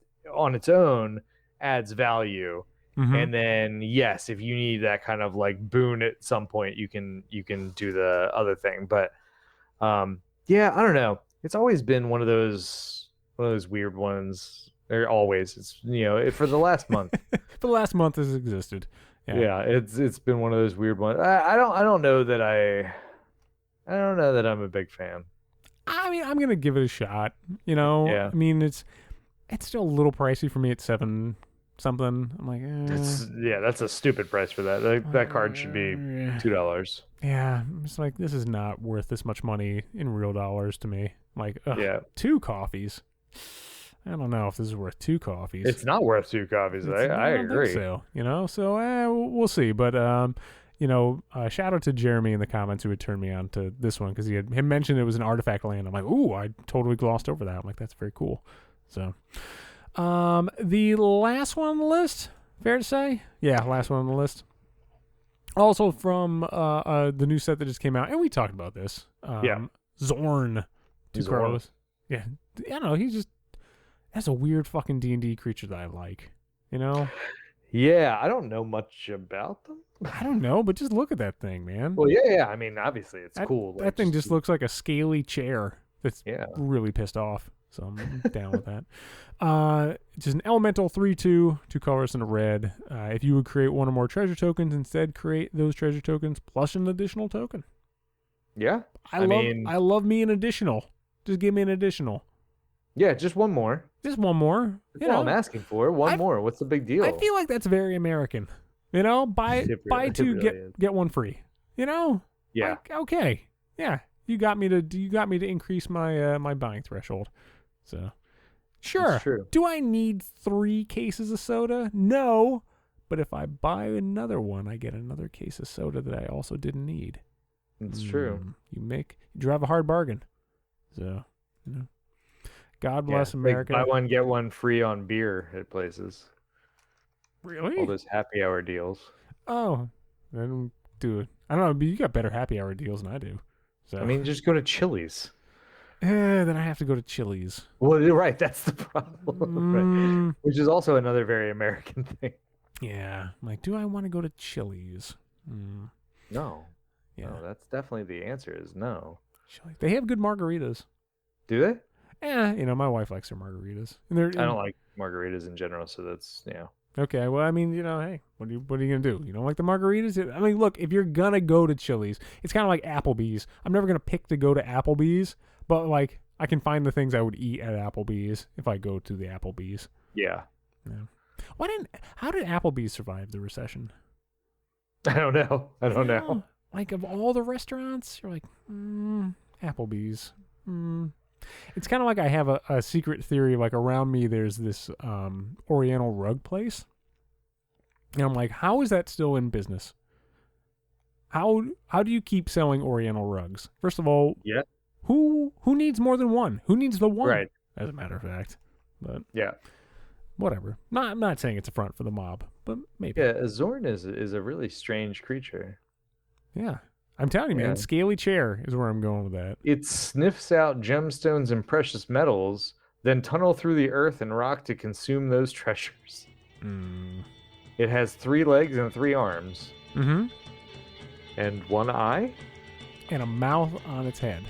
own adds value. And then yes, if you need that kind of like boon at some point, you can do the other thing. But I don't know. It's always been one of those weird ones. Or always. It's for the last month. For the last month has existed. Yeah, it's been one of those weird ones. I don't know that I'm a big fan. I mean, I'm gonna give it a shot. I mean, it's still a little pricey for me at $7 something. I'm like, that's a stupid price for that. That card should be $2. Yeah, it's like, this is not worth this much money in real dollars to me. Like, 2 coffees. I don't know if this is worth 2 coffees. It's not worth 2 coffees. I agree. So, so we'll see. But shout out to Jeremy in the comments who had turned me on to this one because him mentioned it was an artifact land. I'm like, ooh, I totally glossed over that. I'm like, that's very cool. So, the last one on the list, fair to say? Yeah, last one on the list. Also from the new set that just came out, and we talked about this. Zorn. Carlos. Yeah, I don't know. That's a weird fucking D&D creature that I like. Yeah, I don't know much about them. I don't know, but just look at that thing, man. Well, yeah. I mean, obviously, it's cool. That thing just looks like a scaly chair that's really pissed off. So I'm down with that. Just an elemental 3/2, 2 colors and a red. If you would create one or more treasure tokens, instead create those treasure tokens plus an additional token. Yeah, I love me an additional. Just give me an additional. Yeah, just one more. Just one more. That's all I'm asking for. One more. What's the big deal? I feel like that's very American. Buy two, get one free. Yeah. Like, okay. Yeah. You got me to increase my my buying threshold. So sure. Do I need 3 cases of soda? No. But if I buy another one, I get another case of soda that I also didn't need. That's true. You drive a hard bargain. So, God bless America. Like buy one, get one free on beer at places. Really? All those happy hour deals. Oh, then do it. I don't know, but you got better happy hour deals than I do. So I mean, just go to Chili's. Then I have to go to Chili's. Well, you're right. That's the problem. Right. Which is also another very American thing. Yeah. I'm like, do I want to go to Chili's? No. Yeah. No, that's definitely the answer is no. They have good margaritas. Do they? Yeah, my wife likes their margaritas. I don't like margaritas in general, so that's, Okay, well, I mean, hey, what are you gonna do? You don't like the margaritas? I mean, look, if you're gonna go to Chili's, it's kind of like Applebee's. I'm never gonna pick to go to Applebee's, but like I can find the things I would eat at Applebee's if I go to the Applebee's. Yeah. How did Applebee's survive the recession? I don't know. Like of all the restaurants, you're like, Applebee's. It's kind of like I have a secret theory. Like around me, there's this Oriental rug place, and I'm like, how is that still in business? How do you keep selling Oriental rugs? First of all, who needs more than one? Who needs the one? Right. As a matter of fact, but yeah, whatever. I'm not saying it's a front for the mob, but maybe. Yeah, a Zorn is a really strange creature. Yeah. I'm telling you, man, scaly chair is where I'm going with that. It sniffs out gemstones and precious metals, then tunnel through the earth and rock to consume those treasures. It has 3 legs and 3 arms. And 1 eye? And a mouth on its head.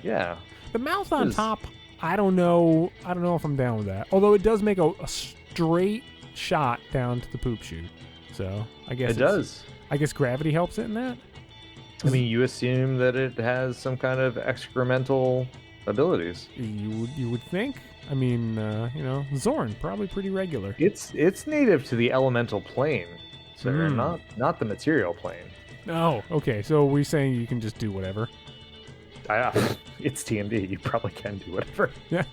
Yeah. The mouth on top, I don't know if I'm down with that. Although it does make a straight shot down to the poop chute. So I guess it does. I guess gravity helps it in that. I mean, you assume that it has some kind of excremental abilities. You would think. I mean, Zorn, probably pretty regular. It's native to the elemental plane, so not the material plane. Oh, okay. So we're saying you can just do whatever. It's TMD. You probably can do whatever. Yeah.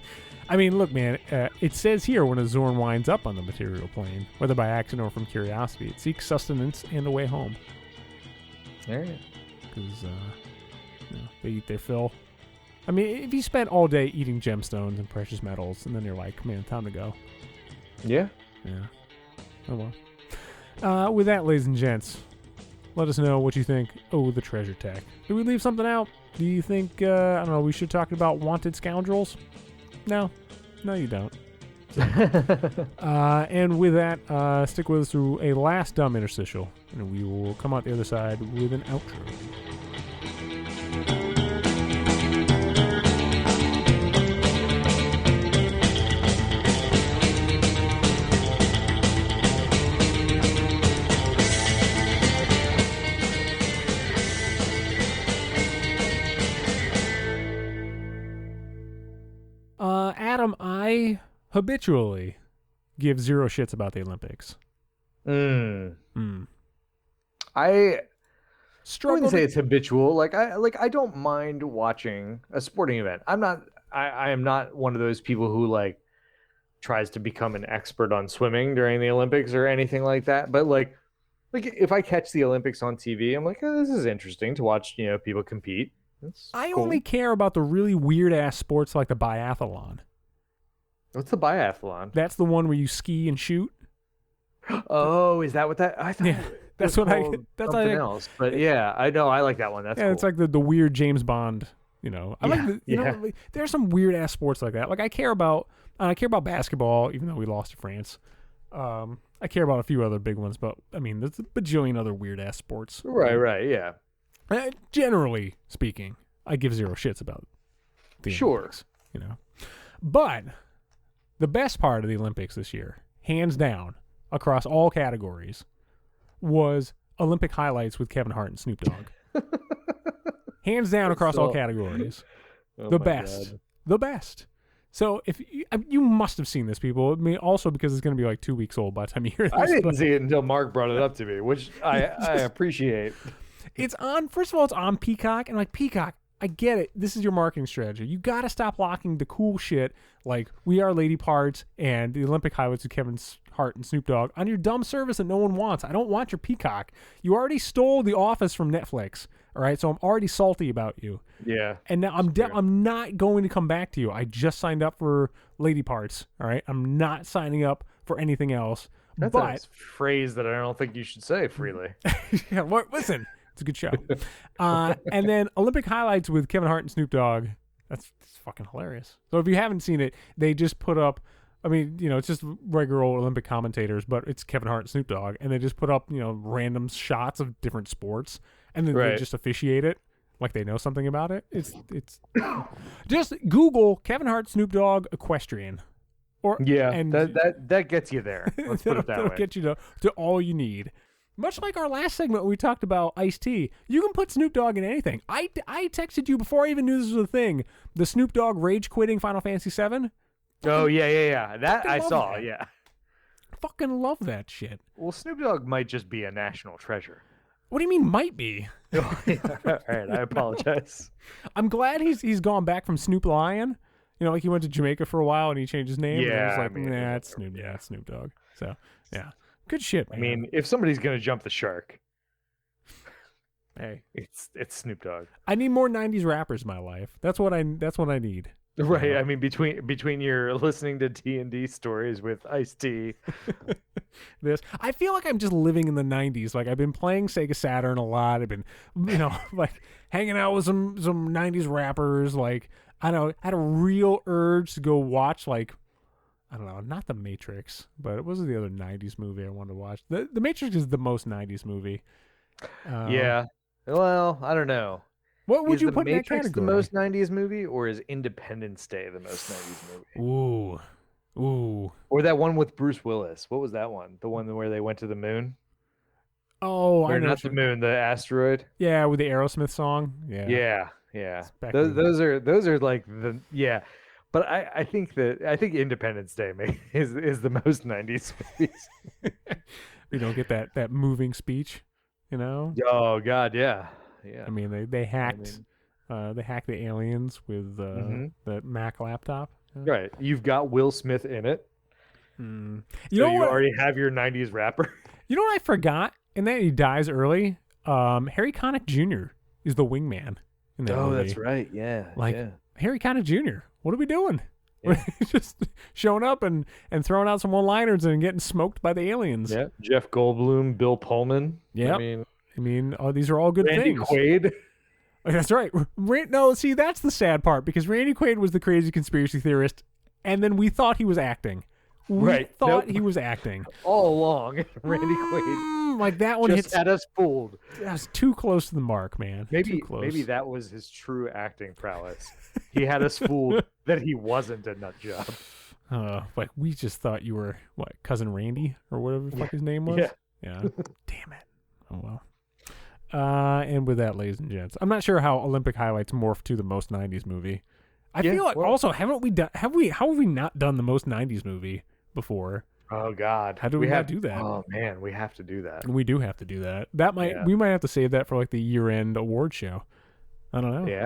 I mean, look, man. It says here when a Zorn winds up on the material plane, whether by accident or from curiosity, it seeks sustenance and a way home. There you go. Because they eat their fill. I mean, if you spent all day eating gemstones and precious metals, and then you're like, man, time to go. Yeah. Oh well. With that, ladies and gents, let us know what you think. Oh, the treasure tech. Did we leave something out? Do you think, I don't know, we should talk about wanted scoundrels? No, you don't. So, and with that, stick with us through a last dumb interstitial, and we will come out the other side with an outro. Adam, I habitually give 0 shits about the Olympics. I wouldn't say it's habitual. Like I don't mind watching a sporting event. I am not one of those people who like tries to become an expert on swimming during the Olympics or anything like that. But like Like if I catch the Olympics on TV, I'm like, oh, this is interesting to watch. People compete. That's I cool. only care about the really weird ass sports like the biathlon. What's the biathlon? That's the one where you ski and shoot. Oh, is that what that? I thought. Yeah, that's what I. That's something else. But yeah, I know. I like that one. That's yeah. cool. It's like the weird James Bond. I like there are some weird ass sports like that. Like I care about basketball, even though we lost to France. I care about a few other big ones, but I mean, there's a bajillion other weird ass sports. Right, yeah. Generally speaking, I give zero shits about the Olympics, But the best part of the Olympics this year, hands down, across all categories, was Olympic highlights with Kevin Hart and Snoop Dogg. Hands down across all categories. The best. God. The best. So if you must have seen this, people. I mean, also because it's going to be like 2 weeks old by the time you hear this. I didn't see it until Mark brought it up to me, which I appreciate. It's on. First of all, it's on Peacock, and like Peacock, I get it. This is your marketing strategy. You got to stop locking the cool shit like We Are Lady Parts and the Olympic highlights of Kevin Hart and Snoop Dogg on your dumb service that no one wants. I don't want your Peacock. You already stole The Office from Netflix. All right, so I'm already salty about you. Yeah. And now I'm not going to come back to you. I just signed up for Lady Parts. All right, I'm not signing up for anything else. That's a phrase that I don't think you should say freely. Yeah, listen, it's a good show. And then Olympic highlights with Kevin Hart and Snoop Dogg. That's fucking hilarious. So if you haven't seen it, they just put up. I mean, it's just regular old Olympic commentators, but it's Kevin Hart and Snoop Dogg, and they just put up random shots of different sports. And then they just officiate it like they know something about it. It's just Google Kevin Hart, Snoop Dogg, equestrian. And that gets you there. Let's put it that way. That'll get you to all you need. Much like our last segment, we talked about Ice-T. You can put Snoop Dogg in anything. I texted you before I even knew this was a thing. The Snoop Dogg rage quitting Final Fantasy VII. Oh yeah. That I saw. That. Yeah. Fucking love that shit. Well, Snoop Dogg might just be a national treasure. What do you mean might be? All right, I apologize. I'm glad he's gone back from Snoop Lion. Like he went to Jamaica for a while and he changed his name. Yeah, and I was like, it's Snoop. Yeah, it's Snoop Dogg. So yeah, good shit, man. I mean, if somebody's gonna jump the shark, hey, it's Snoop Dogg. I need more '90s rappers in my life. That's what I need. Right. I mean, between your listening to D&D stories with Ice-T, I feel like I'm just living in the 90s. Like I've been playing Sega Saturn a lot. I've been, like hanging out with some 90s rappers. Like I don't know, I had a real urge to go watch like, I don't know, not The Matrix, but it was the other 90s movie I wanted to watch. The Matrix is the most 90s movie. Yeah. Well, I don't know. What would you put in that category? Is The category? most 90s movie, or is Independence Day the most 90s movie? Ooh. Or that one with Bruce Willis. What was that one? The one where they went to the moon? Oh, I know. Not the moon, the asteroid. Yeah, with the Aerosmith song. Yeah. Those are like the But I think Independence Day is the most 90s movies. You don't get that moving speech, Oh God, yeah. Yeah. I mean, they hacked the aliens with the Mac laptop. Right. You've got Will Smith in it. You already have your 90s rapper. You know what I forgot? And then he dies early. Harry Connick Jr. is the wingman in that movie. That's right. Yeah. Harry Connick Jr. What are we doing? Yeah. We're just showing up and throwing out some one-liners and getting smoked by the aliens. Yeah. Jeff Goldblum, Bill Pullman. Yeah. I mean, these are all good Randy things. Quaid. That's right. No, see, that's the sad part because Randy Quaid was the crazy conspiracy theorist, and then we thought he was acting. We thought he was acting all along. Randy Quaid, like that one just had us fooled. That's too close to the mark, man. Maybe that was his true acting prowess. He had us fooled that he wasn't a nut job. Like we just thought you were cousin Randy or whatever the fuck his name was. Yeah. Damn it. Oh well. And with that, ladies and gents, I'm not sure how Olympic highlights morph to the most 90s movie. I feel like also how have we not done the most 90s movie before? Oh God. How do we not do that? Oh man, we have to do that. We do have to do that. We might have to save that for like the year-end award show. I don't know. Yeah.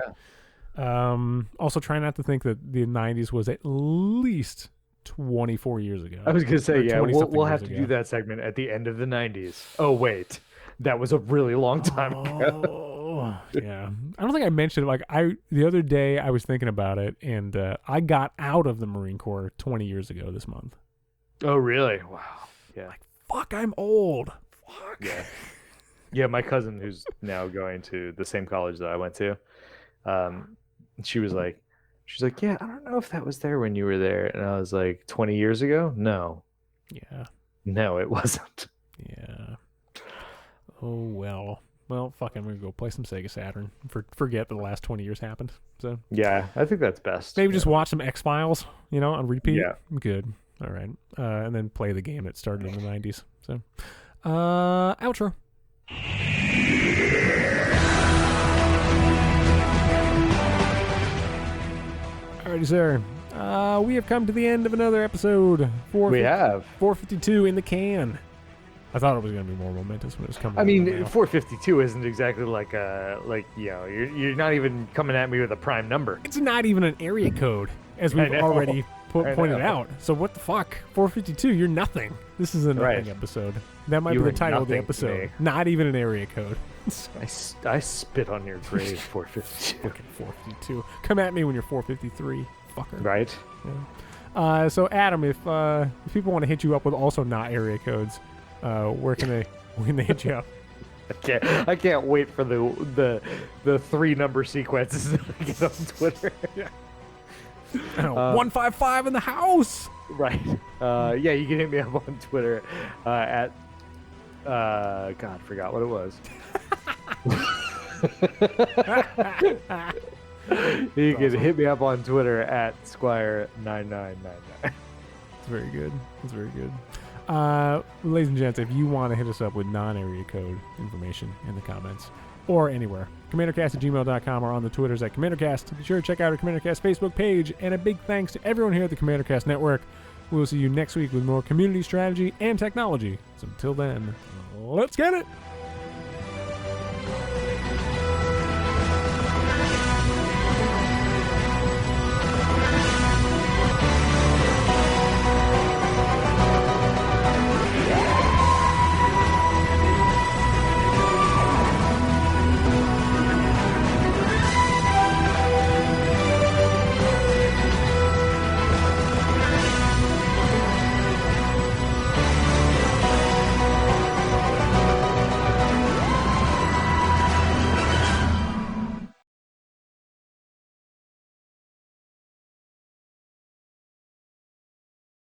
Also try not to think that the 90s was at least 24 years ago. I was gonna say, yeah, we'll have to ago. do that segment at the end of the 90s. Oh wait, that was a really long time ago. Yeah, I don't think I mentioned it. Like the other day I was thinking about it, and I got out of the Marine Corps 20 years ago this month. Oh really? Wow. Yeah. Like, fuck, I'm old. Fuck. Yeah. Yeah, my cousin, who's now going to the same college that I went to, she was like, yeah, I don't know if that was there when you were there. And I was like, 20 years ago? No. Yeah. No, it wasn't. Yeah. Oh, well. Well, fuck, I'm going to go play some Sega Saturn. Forget that the last 20 years happened. So yeah, I think that's best. Maybe just watch some X-Files, on repeat. Yeah. Good. All right. And then play the game that started in the 90s. So, outro. Alrighty, sir. We have come to the end of another episode. We have 452 in the can. I thought it was going to be more momentous when it was coming. I mean, 452 isn't exactly you're not even coming at me with a prime number. It's not even an area code, as we've already pointed out. So what the fuck? 452, you're nothing. This is a nothing episode. That might be the title of the episode. Not even an area code. I spit on your grave, 452. Fucking 452. Come at me when you're 453, fucker. Right. Yeah. So Adam, if people want to hit you up with also not area codes, where can they hit you up? I can't wait for the 3-number sequences that I get on Twitter. Yeah. 155 in the house. Right. Yeah, you can hit me up on Twitter at God, forgot what it was. You can hit me up on Twitter at Squire9999. That's very good. That's very good. Ladies and gents, if you want to hit us up with non-area code information in the comments or anywhere, commandercast@gmail.com or on the Twitters at CommanderCast. Be sure to check out our CommanderCast Facebook page, and a big thanks to everyone here at the CommanderCast Network. We will see you next week with more community strategy and technology. So until then, let's get it!